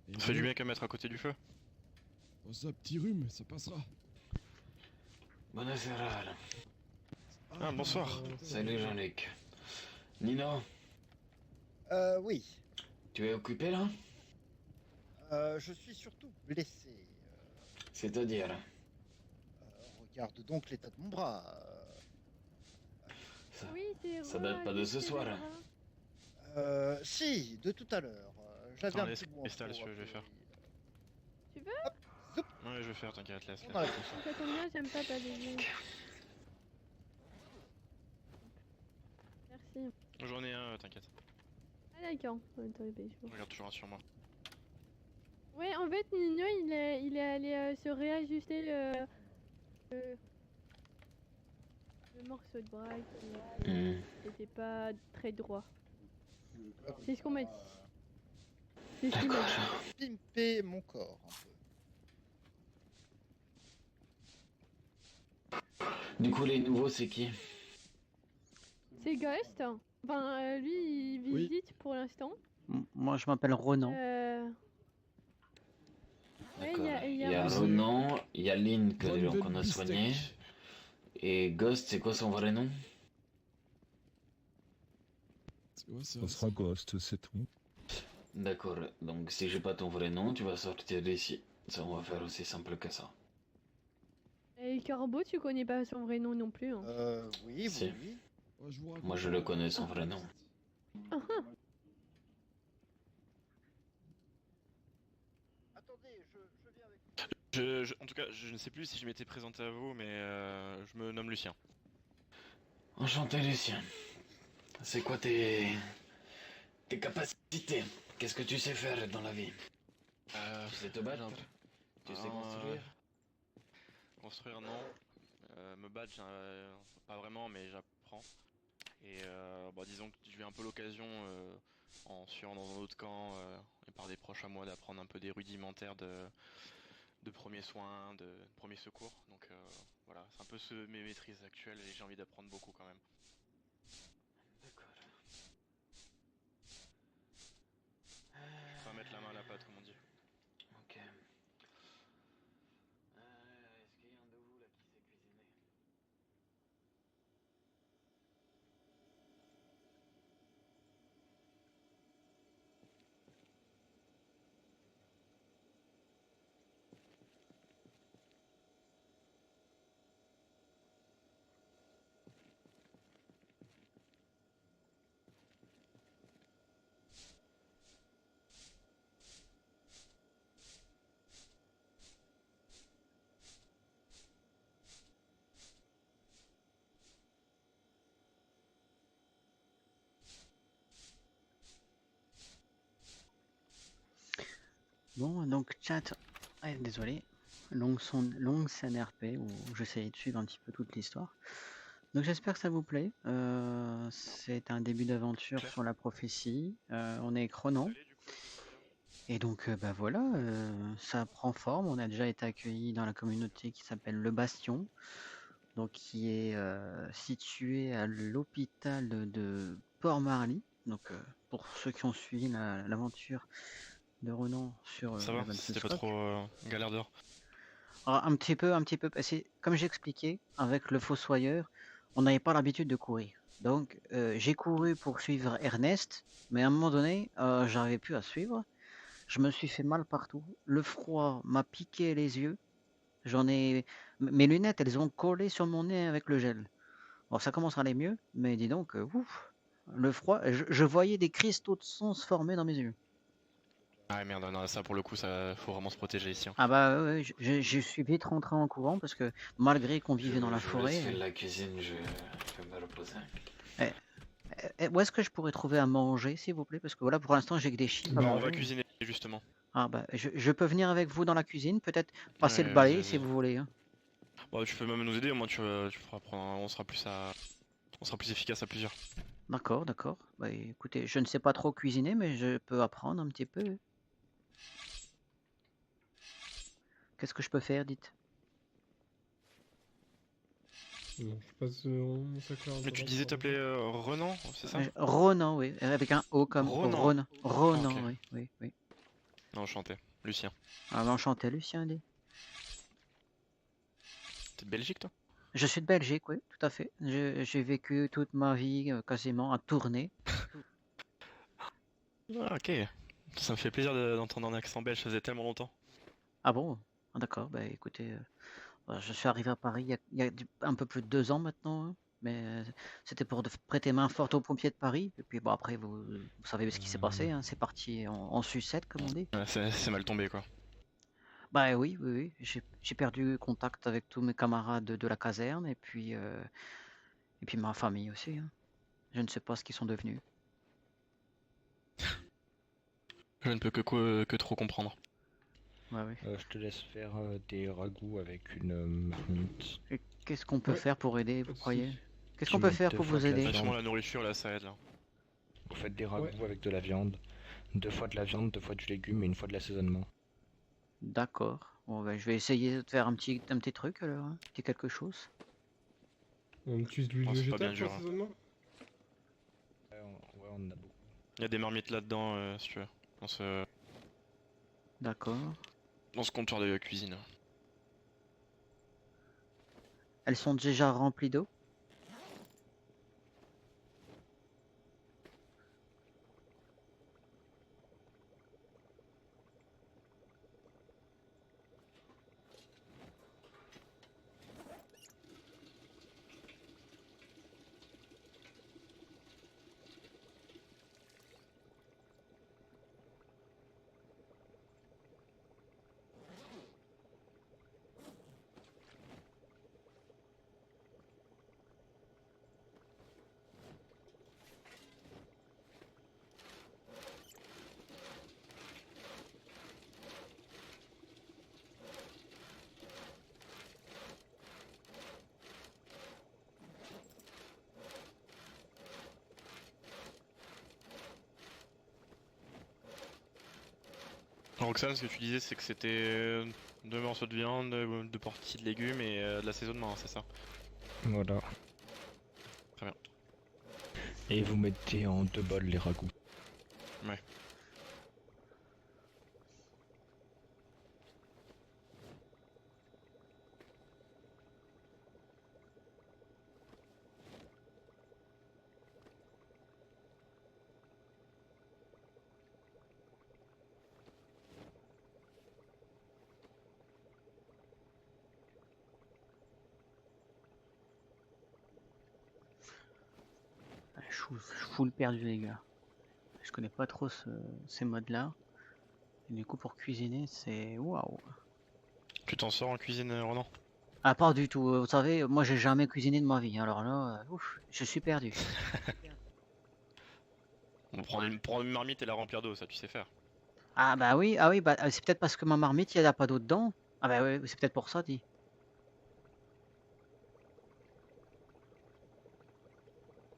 Et Ça fait du bien qu'à mettre à côté du feu. Oh, ça, petit rhume, ça passera. Buonasera, Alain. Ah, bonsoir. Salut Jean-Luc. Nino, Oui. tu es occupé là? Je suis surtout blessé. C'est-à-dire? Regarde donc l'état de mon bras. Ça date pas de ce soir. Si, de tout à l'heure. J'avais Attends, un laisse petit bout Crystal, en si trop je vais faire. Tu veux? Ouais, je vais faire, t'inquiète, laisse. On arrête. Ça tombe bien, j'aime pas ta dégaine. Merci. J'en ai un, t'inquiète. Ah, d'accord. Attends, Je regarde toujours un sur moi. Ouais, en fait, Nino, il est allé se réajuster le morceau de bras qui était pas très droit. C'est ce qu'on m'a dit. C'est ce qu'il m'a dit. Pimper mon corps un peu. Du coup, les nouveaux, c'est qui? C'est Ghost. Enfin, lui, il visite pour l'instant. Moi, je m'appelle Ronan. Ouais, D'accord. il Il y a Ronan, il y a Lynn qu'on a soigné. Et Ghost, c'est quoi son vrai nom? Ça sera Ghost, c'est tout. D'accord, donc si j'ai pas ton vrai nom, tu vas sortir d'ici. Ça, on va faire aussi simple que ça. Et Corbeau, tu connais pas son vrai nom non plus. Hein. Oui, Si. oui. Moi, je le connais son vrai nom. Attendez, je viens avec. En tout cas, je ne sais plus si je m'étais présenté à vous, mais je me nomme Lucien. Enchanté, Lucien. C'est quoi tes capacités? Qu'est-ce que tu sais faire dans la vie? Tu sais te battre? Tu sais construire? Construire, non. Me battre, pas vraiment, mais j'apprends. Et disons que j'ai eu un peu l'occasion, en suivant dans un autre camp et par des proches à moi, d'apprendre un peu des rudimentaires de premiers soins, de premiers secours. Donc voilà, c'est un peu mes maîtrises actuelles et j'ai envie d'apprendre beaucoup quand même. D'accord. Je préfère mettre la main à la pâte, comme on dit. Ok. Est-ce qu'il y a un de vous là qui sait cuisiner? Bon, donc chat, désolé, longue scène RP où j'essayais de suivre un petit peu toute l'histoire. Donc j'espère que ça vous plaît. C'est un début d'aventure sur la prophétie. On est chrono. Et donc bah voilà, ça prend forme. On a déjà été accueillis dans la communauté qui s'appelle Le Bastion, donc qui est situé à l'hôpital de Port-Marly. Donc pour ceux qui ont suivi l'aventure de Ronan sur Ça va, c'était pas trop galère dehors. Alors, un petit peu, parce que, comme j'expliquais, avec le Fossoyeur, on n'avait pas l'habitude de courir. Donc, j'ai couru pour suivre Ernest, mais à un moment donné, j'arrivais plus à suivre. Je me suis fait mal partout. Le froid m'a piqué les yeux. Mes lunettes, elles ont collé sur mon nez avec le gel. Bon, ça commence à aller mieux, mais dis donc, ouf, le froid, je voyais des cristaux de sang se former dans mes yeux. Ah merde, non, ça pour le coup, ça faut vraiment se protéger ici. Hein. Ah bah ouais, je suis vite rentré en courant parce que malgré qu'on vivait dans la Je forêt. laisse faire la cuisine, je vais me reposer. Où est-ce que je pourrais trouver à manger, s'il vous plaît? Parce que voilà, pour l'instant, j'ai que des chips à Bah, on manger. va cuisiner justement. Ah bah, je peux venir avec vous dans la cuisine, peut-être passer Ouais, le balai vas-y, si vas-y. vous voulez. Hein. Bon, tu peux même nous aider, au moins tu pourras prendre, on sera plus efficace à plusieurs. D'accord, d'accord. Bah écoutez, je ne sais pas trop cuisiner, mais je peux apprendre un petit peu. Qu'est-ce que je peux faire, dites? Bon, je passe on s'acclare. Mais tu disais t'appeler Renan, c'est ça? Ronan, oui, avec un O comme Ronan. Ronan, Ok. oui. Enchanté, Lucien. Ah, bah, enchanté, Lucien, dit. T'es de Belgique, toi? Je suis de Belgique, oui, tout à fait. J'ai vécu toute ma vie quasiment à Tournai. Ah, ok. Ça me fait plaisir d'entendre un accent belge, ça faisait tellement longtemps. Ah bon? Ah, d'accord, bah écoutez, je suis arrivé à Paris il y a un peu plus de 2 ans maintenant, hein, mais c'était pour prêter main forte aux pompiers de Paris. Et puis bon, après, vous savez ce qui s'est passé, hein, c'est parti en sucette, comme on dit. Ouais, c'est mal tombé, quoi. Bah oui, j'ai perdu contact avec tous mes camarades de la caserne et puis ma famille aussi. Hein. Je ne sais pas ce qu'ils sont devenus. Je ne peux que trop comprendre. Ouais, oui. Je te laisse faire des ragoûts avec une marmite. Et qu'est-ce qu'on peut faire pour aider, vous croyez? Qu'est-ce Tu qu'on peut mets faire 2 pour fois vous de la aider? viande. Franchement, la nourriture, là, ça aide, là. Vous faites des ragoûts avec de la viande, 2 fois de la viande, 2 fois du légume et 1 fois de l'assaisonnement. D'accord. Bon, bah, je vais essayer de faire un petit truc alors, hein, petit quelque chose. On utilise de l'huile Oh, c'est pas bien végétale dur, pour hein. l'assaisonnement? Ouais, on en a beaucoup. Il y a des marmites là-dedans, si tu veux. D'accord. Dans ce comptoir de cuisine. Elles sont déjà remplies d'eau? Roxane, ce que tu disais, c'est que c'était 2 morceaux de viande, 2 parties de légumes et de l'assaisonnement, c'est ça? Voilà. Très bien. Et vous mettez en 2 bols les ragoûts. Ouais. Je suis full perdu les gars. Je connais pas trop ces modes-là. Et du coup pour cuisiner c'est waouh. Tu t'en sors en cuisine, Ronan? Ah pas du tout. Vous savez, moi j'ai jamais cuisiné de ma vie. Alors là, ouf, je suis perdu. On va prendre une marmite et la remplir d'eau, ça tu sais faire. Ah bah oui, bah c'est peut-être parce que ma marmite il y a pas d'eau dedans. Ah bah ouais, c'est peut-être pour ça dit.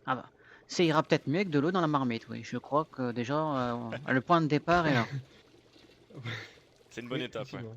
Ah bah, ça ira peut-être mieux avec de l'eau dans la marmite, oui. Je crois que déjà, le point de départ est là. C'est une bonne étape, ouais. effectivement.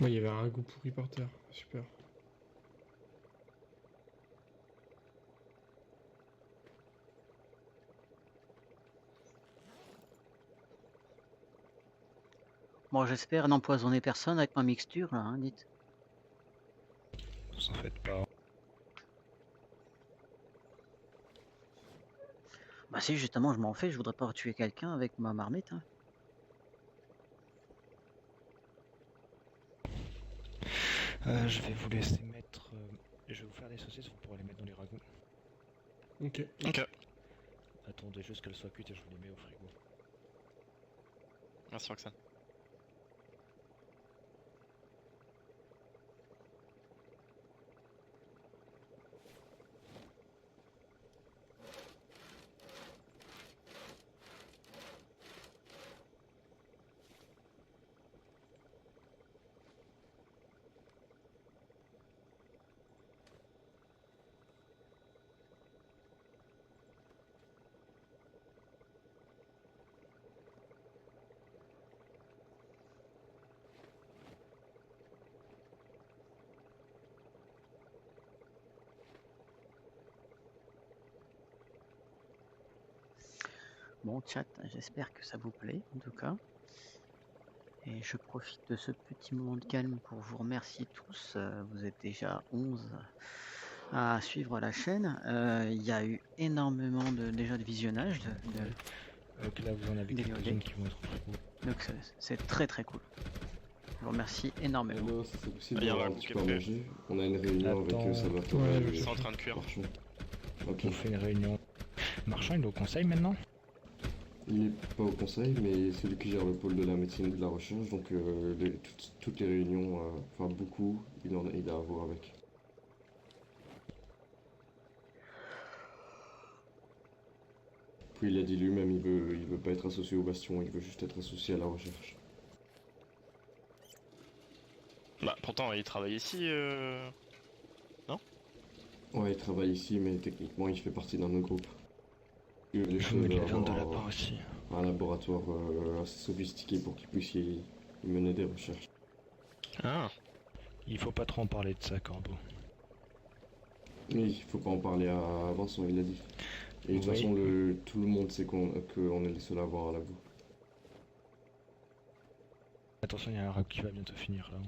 Ouais, il y avait un goût pourri par terre. Super. Bon, j'espère n'empoisonner personne avec ma mixture là, hein, dites. Vous en faites pas. Bah si justement je m'en fais, je voudrais pas tuer quelqu'un avec ma marmite. Hein. Je vais vous laisser mettre... je vais vous faire des saucisses, vous pourrez les mettre dans les ragoûts. Ok. Ok. Attendez juste qu'elles soient cuites et je vous les mets au frigo. Merci Roxane. Bon chat, j'espère que ça vous plaît en tout cas. Et je profite de ce petit moment de calme pour vous remercier tous. Vous êtes déjà 11 à suivre la chaîne. Il y a eu énormément déjà de visionnage Donc là vous en avez des quelques-unes VOD. qui vont être au frigo. Donc c'est très très cool. Je vous remercie énormément. Alors, si c'est possible Il y a un d'avoir un ragoût petit qui peu est à prêt. manger. On a une réunion avec Attends. Salvatore Ouais, et C'est en train de cuire. Marchand. Ok. On fait une réunion. Marchand, il est au conseil maintenant? Il n'est pas au conseil, mais c'est lui qui gère le pôle de la médecine et de la recherche, donc toutes les réunions, enfin beaucoup, il a à voir avec. Puis il a dit lui-même, il veut pas être associé au bastion, il veut juste être associé à la recherche. Bah pourtant il travaille ici, non? Ouais, il travaille ici, mais techniquement il fait partie d'un autre groupe. Les Je mets de la veulent viande de avoir lapin aussi. un laboratoire assez sophistiqué pour qu'il puisse y mener des recherches. Ah. Il faut pas trop en parler de ça, Corbeau. Oui, il faut pas en parler à Vincent, il a dit. Et de toute Oui. façon, tout le monde sait qu'on est les seuls à avoir à la boue. Attention, il y a un rap qui va bientôt finir là.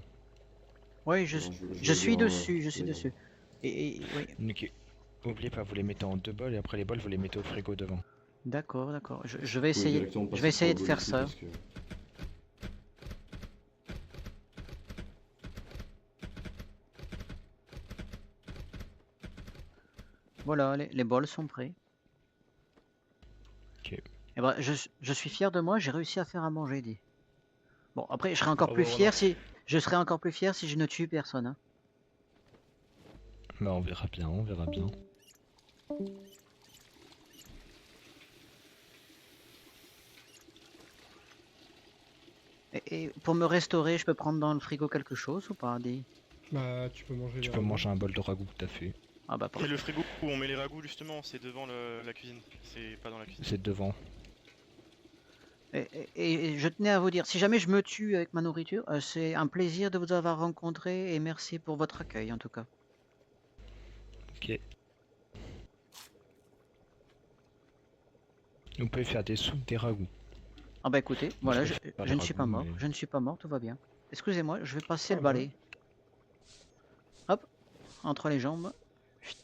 Oui, Alors, je je veux suis bien, dessus, je suis oui, dessus. Oui, Ok. Oubliez pas, vous les mettez en 2 bols et après les bols, vous les mettez au frigo devant. d'accord, d'accord. Je vous vais pouvez essayer, directement je vais passer 3 essayer de bols faire ici ça. parce que... Voilà, les bols sont prêts. Ok. Et ben, je suis fier de moi, j'ai réussi à faire à manger, dit. Bon, après, je serai encore plus Bravo, fier Ronan. si je serai encore plus fier si je ne tue personne. Hein. Bah on verra bien, on verra bien. Et pour me restaurer, je peux prendre dans le frigo quelque chose ou pas, dit? Bah, tu peux manger Tu les peux ragoûts. manger un bol de ragoût, tout à fait. Ah bah Et parfait. le frigo où on met les ragoûts justement, c'est devant la cuisine, c'est pas dans la cuisine. C'est devant. Et je tenais à vous dire, si jamais je me tue avec ma nourriture, c'est un plaisir de vous avoir rencontré et merci pour votre accueil en tout cas. Ok. Vous pouvez faire des soupes, des ragoûts. Ah bah écoutez, Moi, voilà, je préfère je les ne suis pas ragoûts, mort, mais... je ne suis pas mort, tout va bien. Excusez-moi, je vais passer Ah le bah. balai. Hop, entre les jambes. Chut.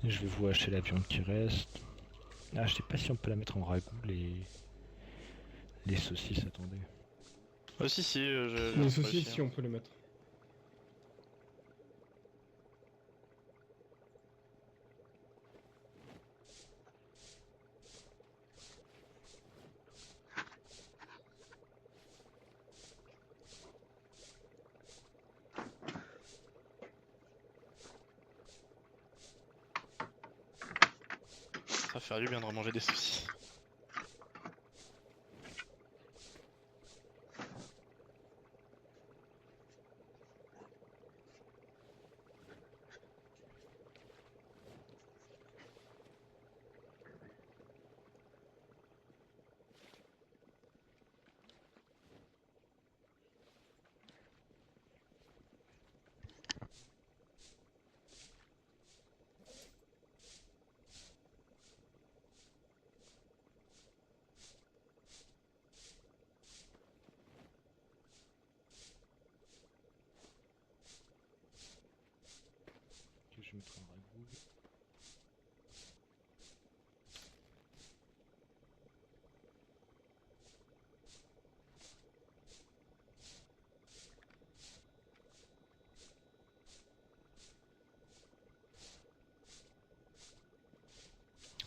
Je vais vous hacher la viande qui reste. Ah, je sais pas si on peut la mettre en ragoût, les saucisses, attendez. Si, si, Les saucisses, si on peut les mettre. Ça va faire du bien de remanger des saucisses. Ok, je vais mettre un ragoût.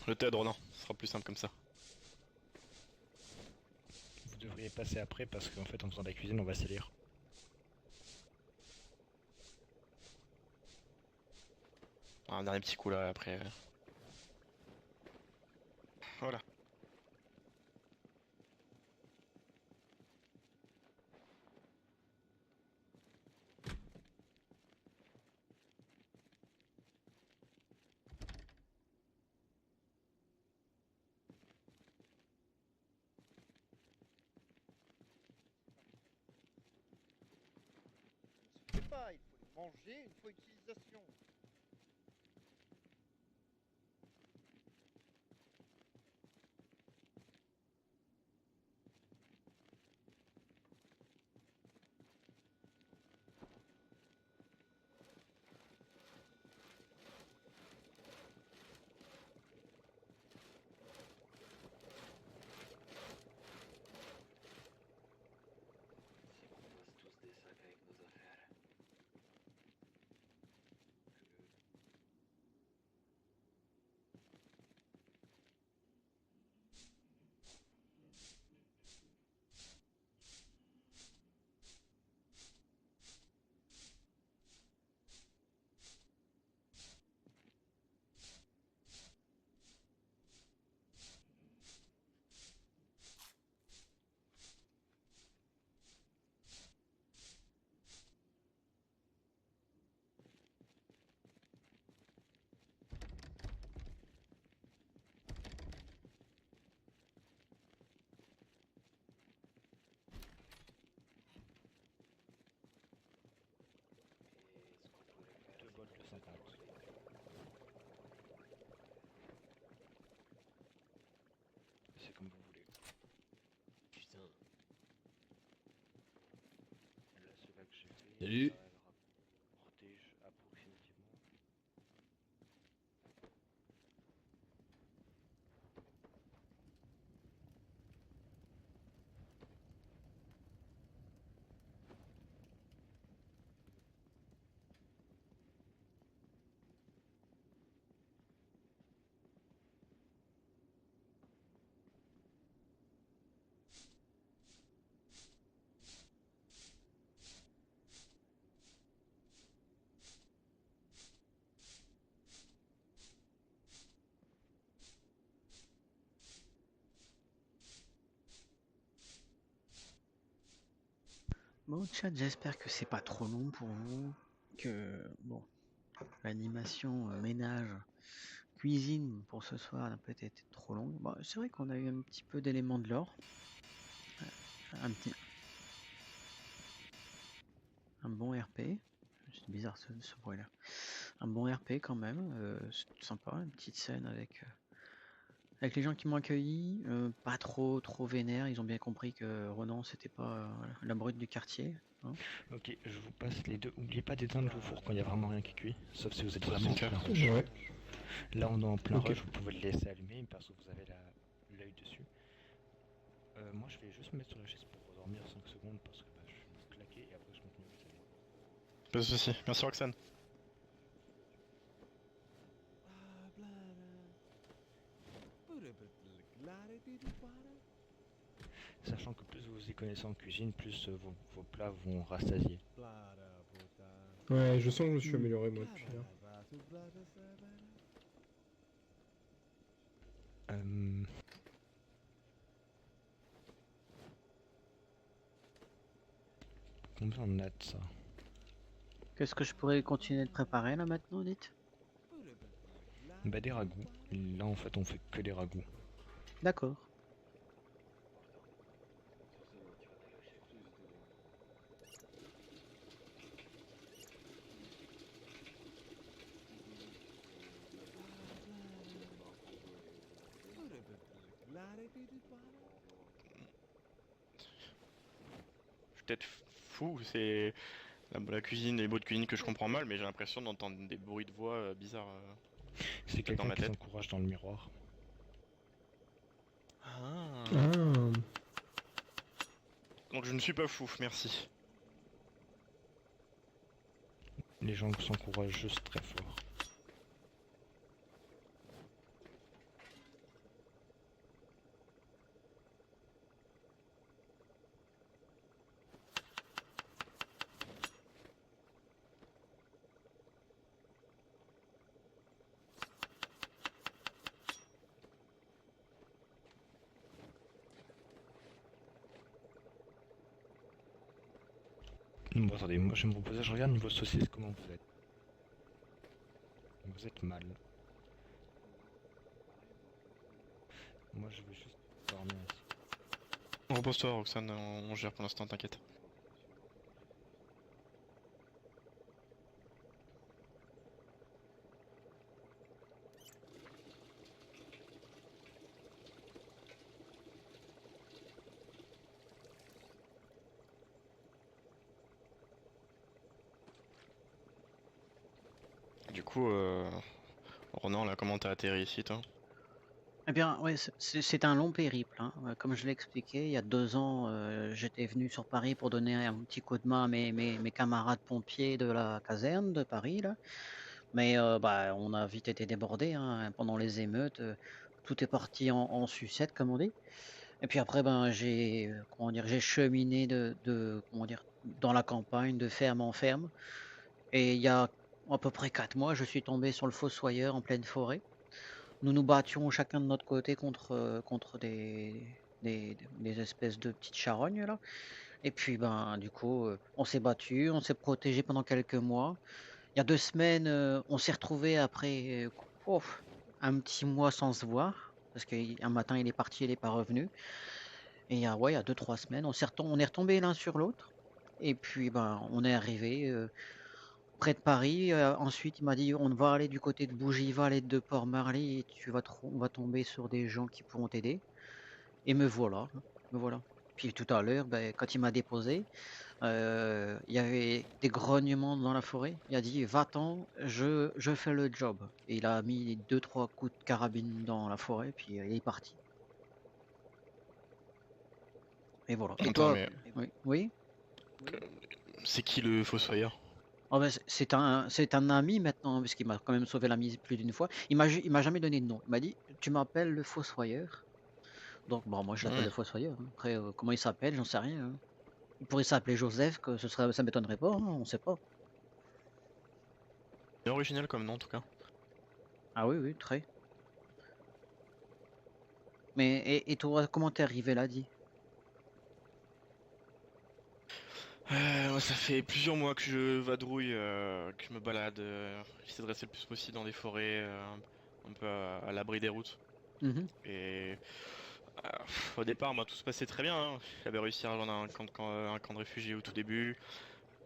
Le TED, Ronan, ce sera plus simple comme ça. Vous devriez passer après parce qu'en fait en faisant la cuisine on va s'élire. Un dernier petit coup là après. Voilà. Je sais pas, il faut les manger une fois utilisation. Salut. Protège approximativement. Bon, chat, j'espère que c'est pas trop long pour vous, que bon, l'animation ménage, cuisine pour ce soir n'a peut-être été trop longue. Bon, c'est vrai qu'on a eu un petit peu d'éléments de l'or, un bon RP. C'est bizarre ce bruit-là. Un bon RP quand même, c'est sympa, une petite scène avec les gens qui m'ont accueilli, pas trop vénère. Ils ont bien compris que Ronan c'était pas la brute du quartier. Hein. Ok, je vous passe les deux. N'oubliez pas d'éteindre le four quand il n'y a vraiment rien qui cuit, sauf si vous êtes vraiment en Ok. plein rush. Ouais. Là on est en plein Ok. rush, vous pouvez le laisser allumer parce que vous avez l'œil dessus. Moi je vais juste me mettre sur la chaise pour redormir 5 secondes parce que je suis claqué et après je continue vous allez. Pas de soucis, merci Roxane. Sachant que plus vous vous y connaissez en cuisine, plus vos plats vont rassasier. Ouais, je sens que je me suis amélioré moi depuis là. Combien on a de ça? Qu'est-ce que je pourrais continuer de préparer là maintenant, dites? Bah des ragoûts. Là en fait on fait que des ragoûts. D'accord. Je suis peut-être fou, c'est la cuisine, les mots de cuisine que je comprends mal, mais j'ai l'impression d'entendre des bruits de voix bizarres C'est dans quelqu'un ma qui tête. s'encourage dans le miroir. Ah. Ah. Donc je ne suis pas fou, merci. Les gens s'encouragent juste très fort. Bon, attendez, moi je vais me reposer, je regarde niveau saucisse comment vous êtes. Vous êtes mal. Moi je vais juste dormir ici. Repose-toi Roxane, on gère pour l'instant, t'inquiète. Du coup, Ronan, là, comment t'as atterri ici, toi? Eh bien, ouais, c'est un long périple. Hein. Comme je l'ai expliqué, il y a 2 ans, j'étais venu sur Paris pour donner un petit coup de main à mes camarades pompiers de la caserne de Paris, là. Mais bah, on a vite été débordés hein, pendant les émeutes. Tout est parti en sucette, comme on dit. Et puis après, ben, comment dire, j'ai cheminé comment dire, dans la campagne, de ferme en ferme. Et il y a à peu près 4 mois, je suis tombé sur le fossoyeur en pleine forêt. Nous nous battions chacun de notre côté contre des espèces de petites charognes là. Et puis ben du coup, on s'est battu, on s'est protégé pendant quelques mois. Il y a 2 semaines, on s'est retrouvés après, un petit mois sans se voir, parce qu'un matin il est parti, il est pas revenu. Et il y a 2-3 semaines, on est retombés l'un sur l'autre. Et puis ben on est arrivé près de Paris. Ensuite, il m'a dit on va aller du côté de Bougival et de Port-Marly et on va tomber sur des gens qui pourront t'aider. Et me voilà. Me voilà. Puis tout à l'heure, ben, quand il m'a déposé, il y avait des grognements dans la forêt. Il a dit va-t'en, je fais le job. Et il a mis 2-3 coups de carabine dans la forêt, puis il est parti. Et voilà. Et Attends, toi, mais oui? c'est qui le fossoyeur? Oh ben, c'est un ami maintenant, parce qu'il m'a quand même sauvé la mise plus d'une fois. Il m'a jamais donné de nom. Il m'a dit tu m'appelles le fossoyeur. Donc bon, moi je l'appelle le fossoyeur. Hein. Après, comment il s'appelle, j'en sais rien. Hein. Il pourrait s'appeler Joseph, que ça m'étonnerait pas, hein, on sait pas. C'est original comme nom en tout cas. Ah oui, oui, très. Mais et toi, comment t'es arrivé là, dit? Moi, ça fait plusieurs mois que je vadrouille, que je me balade, j'essaie de rester le plus possible dans des forêts, un peu à l'abri des routes. Mhm. Et au départ, moi, tout se passait très bien. Hein. J'avais réussi à rejoindre un camp de réfugiés au tout début.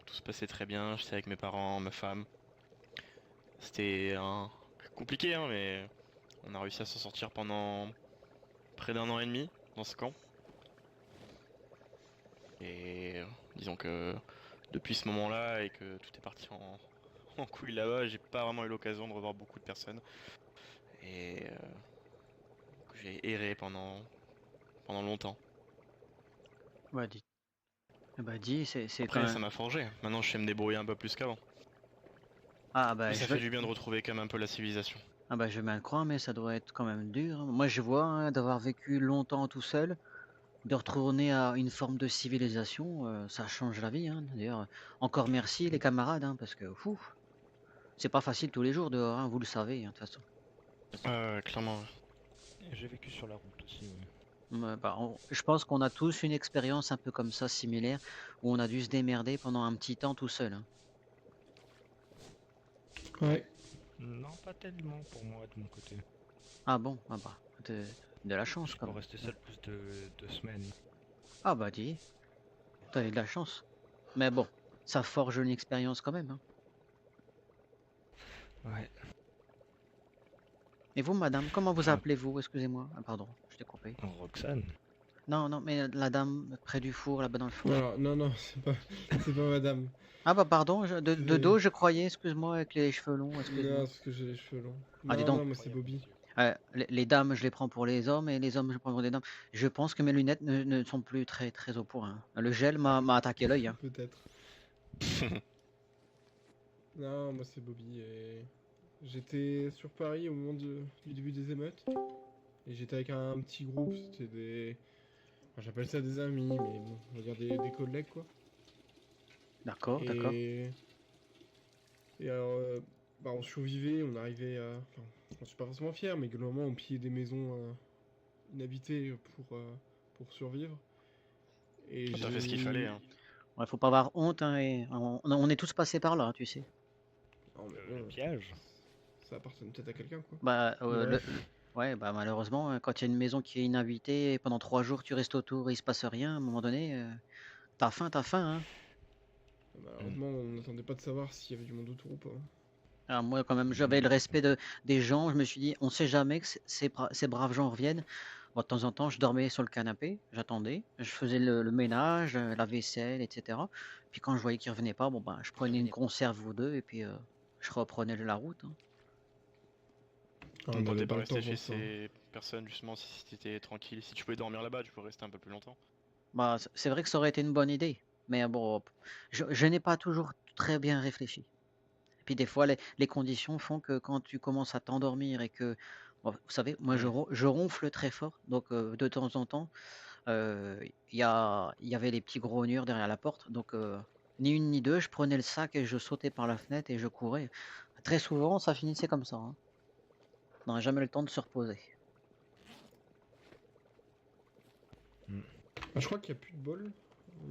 Tout se passait très bien. J'étais avec mes parents, ma femme. C'était compliqué, hein, mais on a réussi à s'en sortir pendant près d'1 an et demi dans ce camp. Et disons que depuis ce moment-là et que tout est parti en couille là-bas, j'ai pas vraiment eu l'occasion de revoir beaucoup de personnes. Et j'ai erré pendant longtemps. Ouais, dit. Bah, dit, c'est quand Après, même. ça m'a forgé. Maintenant, je sais me débrouiller un peu plus qu'avant. Ah bah, Mais ça je fait veux... du bien de retrouver quand même un peu la civilisation. ah bah, je veux bien le croire, mais ça doit être quand même dur. Hein. Moi, je vois, hein, d'avoir vécu longtemps tout seul, de retourner à une forme de civilisation, ça change la vie. Hein. D'ailleurs, encore merci les camarades, hein, parce que fou, c'est pas facile tous les jours dehors, hein, vous le savez, hein, de toute façon. Clairement. J'ai vécu sur la route aussi. Ouais. Bah, je pense qu'on a tous une expérience un peu comme ça, similaire, où on a dû se démerder pendant un petit temps tout seul. Hein. Ouais. Non, pas tellement pour moi de mon côté. Ah bon, ah bah, de la chance Je quand peux même. rester seul plus de 2 semaines. Ah bah dis, t'as eu de la chance. Mais bon, ça forge une expérience quand même. Hein. Ouais. Et vous, madame, comment vous appelez-vous? Excusez-moi. Ah, pardon, je t'ai coupé. Roxane. Non, non, mais la dame près du four, là-bas dans le four. Alors, non, c'est pas madame. Ah bah pardon, de dos, je croyais, excuse-moi, avec les cheveux longs, Non, excuse-moi. parce que j'ai les cheveux longs. Ah, dis Non, donc. moi c'est Bobby. Les dames, je les prends pour les hommes, et les hommes, je prends pour les dames. Je pense que mes lunettes ne sont plus très, très au point. Hein. Le gel m'a attaqué l'œil. Hein. Peut-être. Non, moi c'est Bobby et j'étais sur Paris au moment du début des émeutes et j'étais avec un petit groupe, c'était des... Enfin, j'appelle ça des amis, mais bon, on va dire des collègues quoi. D'accord, d'accord. Et alors, bah, on survivait, on arrivait à... Enfin, j'en suis pas forcément fier, mais globalement on pillait des maisons inhabitées pour survivre. Et T'as fait ce qu'il fallait. Hein. Ouais, faut pas avoir honte, hein, et on est tous passés par là, tu sais. Non, mais Le piège. Ça appartient peut-être à quelqu'un quoi. Bah, Ouais. ouais, bah malheureusement, quand il y a une maison qui est inhabitée, et pendant 3 jours tu restes autour et il se passe rien, à un moment donné, t'as faim, hein. Malheureusement, on n'attendait pas de savoir s'il y avait du monde autour ou pas. Alors moi, quand même, j'avais le respect des gens, je me suis dit, on sait jamais que ces braves gens reviennent. Bon, de temps en temps, je dormais sur le canapé, j'attendais, je faisais le ménage, la vaisselle, etc. Puis quand je voyais qu'ils revenaient pas, bon ben, je prenais une conserve ou deux et puis je reprenais la route. Hein. On On n'avait t'es pas pas le temps resté chez pour ça. ces personnes justement si t'étais tranquille. Si tu pouvais dormir là-bas, tu peux rester un peu plus longtemps. Bah, c'est vrai que ça aurait été une bonne idée, mais bon, je n'ai pas toujours très bien réfléchi. Et puis des fois, les conditions font que quand tu commences à t'endormir et que, bon, vous savez, moi je ronfle très fort, donc de temps en temps, il y avait les petits grogneurs derrière la porte, donc ni une ni deux, je prenais le sac et je sautais par la fenêtre et je courais. Très souvent, ça finissait comme ça. Hein. On n'a jamais le temps de se reposer. Ah, je crois qu'il n'y a plus de bol.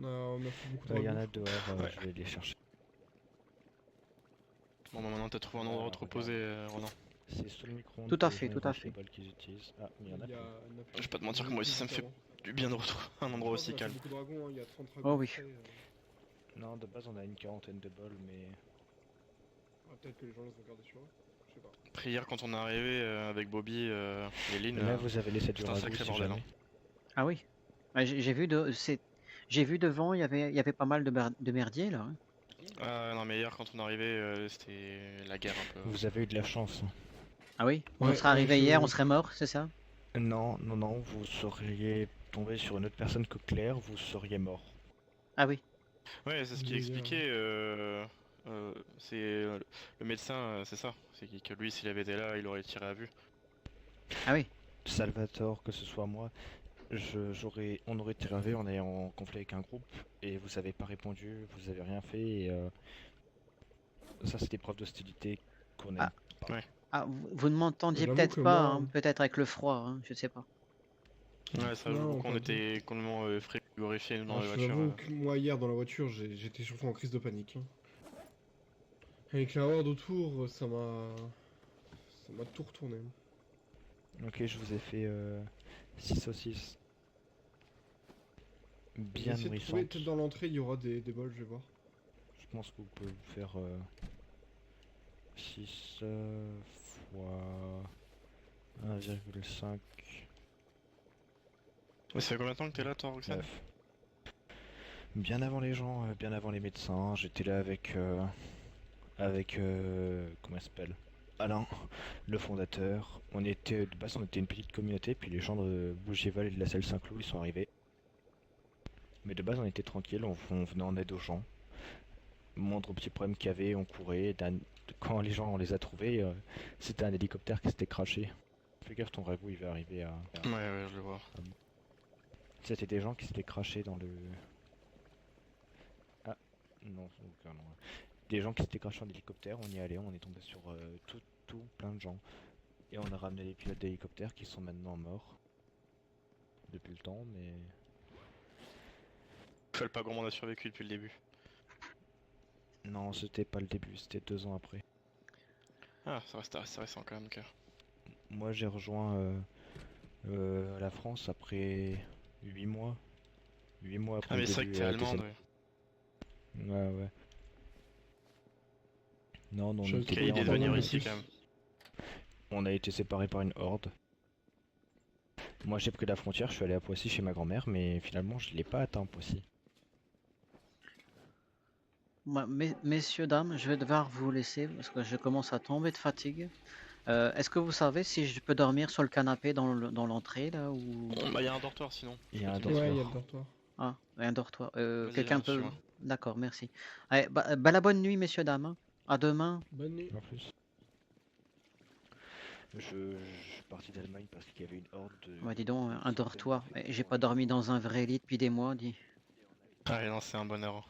On a fait beaucoup de Il y en a ragoût. dehors, je vais les chercher. Bon, bah maintenant t'as trouvé un endroit où te reposer, Ronan. C'est sur le micro-ondes. Tout à que fait, je tout à mélange les fait. balles qu'ils utilisent. Ah, mais il y en a plus. Je vais pas te mentir que moi aussi ça me fait du bien de retrouver un endroit aussi calme. Beaucoup de dragons, hein, il y a 30 dragons. Oh oui. près, Non, de base on a une quarantaine de balles, mais... peut-être que les gens les ont gardés sur eux. Je sais pas. Après hier quand on est arrivé avec Bobby et Lynn, Là vous avez laissé du c'était un ragoût sacré si bordel. jamais. Hein. Ah oui. Ouais, j'ai vu devant, il y avait pas mal de merdier là, hein. Non, mais hier, quand on est arrivé, c'était la guerre un peu. Vous avez eu de la chance. Ah oui? On Ouais, serait arrivé hier, on serait mort, c'est ça? Non, non, non, vous seriez tombé sur une autre personne que Claire, vous seriez mort. Ah oui. Ouais, c'est ce qui expliquait. C'est le médecin, c'est ça. C'est que lui, s'il avait été là, il aurait tiré à vue. Ah oui. Salvatore, que ce soit moi, on aurait tiré à vue, on est en conflit avec un groupe, et vous avez pas répondu, vous avez rien fait, et ça c'était preuve d'hostilité qu'on aime pas. Ouais. Ah, vous ne m'entendiez J'avoue peut-être que pas, moi- hein, peut-être avec le froid, hein, je sais pas. Ouais, ça Non, joue qu'on pas était complètement frigorifiés dans la Je voiture. t'avoue que moi, hier, dans la voiture, j'étais surtout en crise de panique, hein. Avec la horde autour, ça m'a tout retourné. Ok, je vous ai fait 6 saucisses. Bien Essayez de trouver, nourrissantes. peut-être dans l'entrée, il y aura des bols, je vais voir. Je pense que vous pouvez vous faire 6 fois 1,5. Mais ça fait combien de temps que t'es là, toi, Roxane? 9. Bien avant les gens, bien avant les médecins, j'étais là avec comment il s'appelle? Alain, le fondateur. De base, on était une petite communauté, puis les gens de Bougival et de la salle Saint-Cloud, ils sont arrivés. Mais de base, on était tranquille, on venait en aide aux gens. Moindre petit problème qu'il y avait, on courait. Quand les gens on les a trouvés, c'était un hélicoptère qui s'était crashé. Fais gaffe, ton ragoût il va arriver à. Ouais, je le vois. C'était des gens qui s'étaient crashés dans le. Ah, non, aucun nom. Des gens qui s'étaient crashés en hélicoptère, on y allait, on est tombé sur tout plein de gens. Et on a ramené les pilotes d'hélicoptère qui sont maintenant morts. Depuis le temps, mais. Pas grand monde a survécu depuis le début. Non, c'était pas le début, c'était 2 ans après. Ah, ça reste assez récent quand même, cœur. Moi j'ai rejoint la France après 8 mois. 8 mois après Ah, mais le c'est vrai début que t'es de allemande, cette- Ouais, ouais. Non, non, on J'ai était Quelle bien idée de en venir Allemagne. ici quand même. On a été séparés par une horde. Moi j'ai pris la frontière, je suis allé à Poissy chez ma grand-mère, mais finalement je l'ai pas atteint Poissy. Messieurs, dames, je vais devoir vous laisser parce que je commence à tomber de fatigue. Est-ce que vous savez si je peux dormir sur le canapé dans l'entrée là ou... Bah, y a un dortoir sinon. Il y a un Ouais, dortoir. il y a le dortoir. Ah, un dortoir. Vas-y, Quelqu'un viens, peut... suis-moi. D'accord, merci. Allez, bah, la bonne nuit, messieurs, dames, hein. À demain. Bonne nuit. En plus. Je suis parti d'Allemagne parce qu'il y avait une horde de. Ouais, dis donc, un dortoir. J'ai pas dormi dans un vrai lit depuis des mois, dis. Ah, non, c'est un bonheur.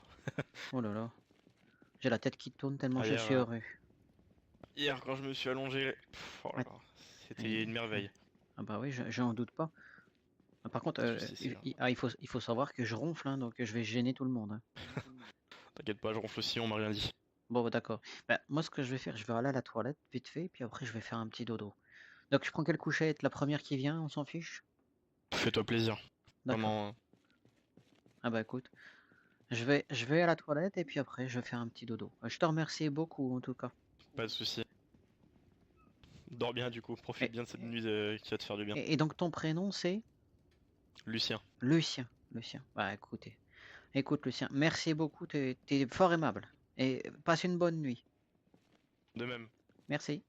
Oh là là. J'ai la tête qui tourne tellement je Hier, suis heureux. Hier, quand je me suis allongé, oh là là, c'était une merveille. Ah bah oui, j'en doute pas. Ah, par contre, il faut savoir que je ronfle, hein, donc je vais gêner tout le monde, hein. T'inquiète pas, je ronfle aussi, on m'a rien dit. Bon, bah, d'accord. Bah, moi, ce que je vais faire, je vais aller à la toilette vite fait, puis après, je vais faire un petit dodo. Donc, je prends quelle couchette? La première qui vient, on s'en fiche? Fais-toi plaisir. D'accord. Vraiment. Ah bah écoute, je vais à la toilette et puis après, je vais faire un petit dodo. Je te remercie beaucoup, en tout cas. Pas de soucis. Dors bien du coup, profite bien de cette nuit qui va te faire du bien. Et donc, ton prénom, c'est? Lucien. Lucien. Lucien. Bah écoutez. Écoute, Lucien, merci beaucoup, t'es fort aimable. Et passe une bonne nuit. De même. Merci.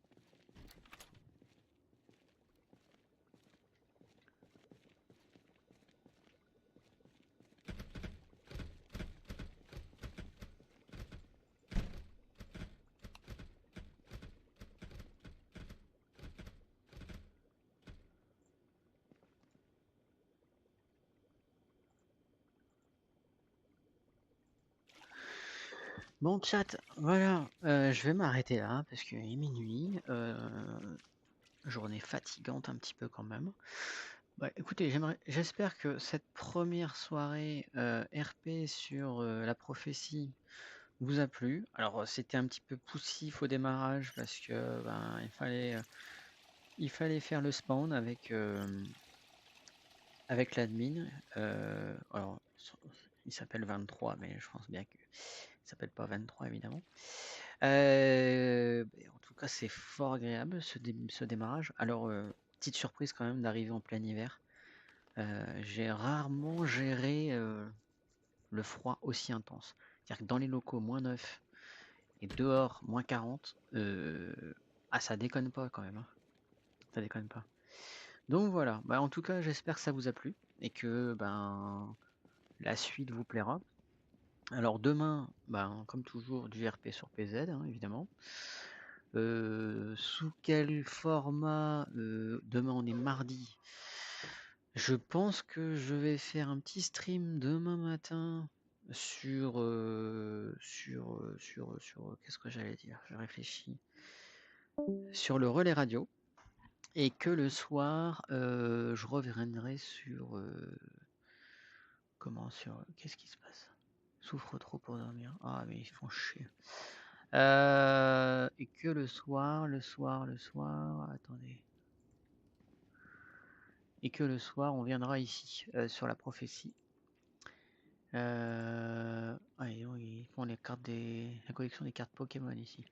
Bon chat, voilà, je vais m'arrêter là parce qu'il est minuit, journée fatigante un petit peu quand même. Bah écoutez, j'espère que cette première soirée RP sur la prophétie vous a plu. Alors c'était un petit peu poussif au démarrage parce que ben, il fallait faire le spawn avec l'admin. Alors il s'appelle 23, mais je pense bien que il s'appelle pas 23 évidemment. En tout cas, c'est fort agréable ce démarrage. Alors, petite surprise quand même d'arriver en plein hiver. j'ai rarement géré le froid aussi intense. C'est-à-dire que dans les locaux, -9 et dehors, -40, ça déconne pas quand même, hein. Ça déconne pas. Donc voilà, bah, en tout cas, j'espère que ça vous a plu et que la suite vous plaira. Alors demain, comme toujours, du RP sur PZ, hein, évidemment. Sous quel format? Demain, on est mardi. Je pense que je vais faire un petit stream demain matin sur qu'est-ce que j'allais dire? Je réfléchis. Sur le relais radio. Et que le soir, je reviendrai sur qu'est-ce qui se passe? Souffre trop pour dormir. Ah mais ils font chier. Et que le soir, attendez. Et que le soir, on viendra ici sur la prophétie. Ils font la collection des cartes Pokémon ici.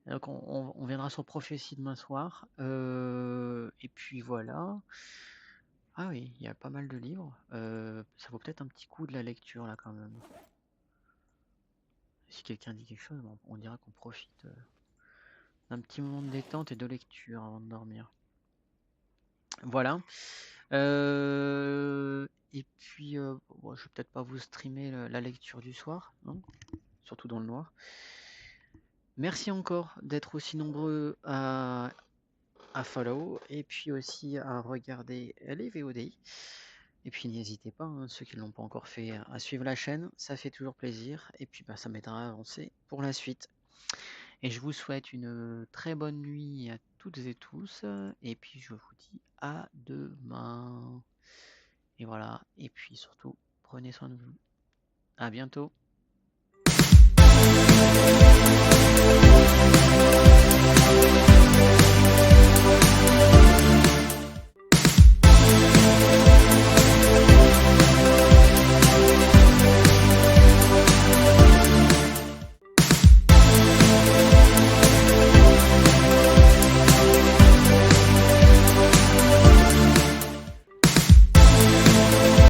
Donc on viendra sur prophétie demain soir. Et puis voilà. Ah oui, il y a pas mal de livres. Ça vaut peut-être un petit coup de la lecture là quand même. Si quelqu'un dit quelque chose, on dira qu'on profite d'un petit moment de détente et de lecture avant de dormir. Voilà. Et puis, je vais peut-être pas vous streamer la lecture du soir, hein, surtout dans le noir. Merci encore d'être aussi nombreux à follow et puis aussi à regarder les VOD. Et puis n'hésitez pas, hein, ceux qui ne l'ont pas encore fait, à suivre la chaîne, ça fait toujours plaisir. Et puis ça m'aidera à avancer pour la suite. Et je vous souhaite une très bonne nuit à toutes et tous. Et puis je vous dis à demain. Et voilà. Et puis surtout, prenez soin de vous. À bientôt.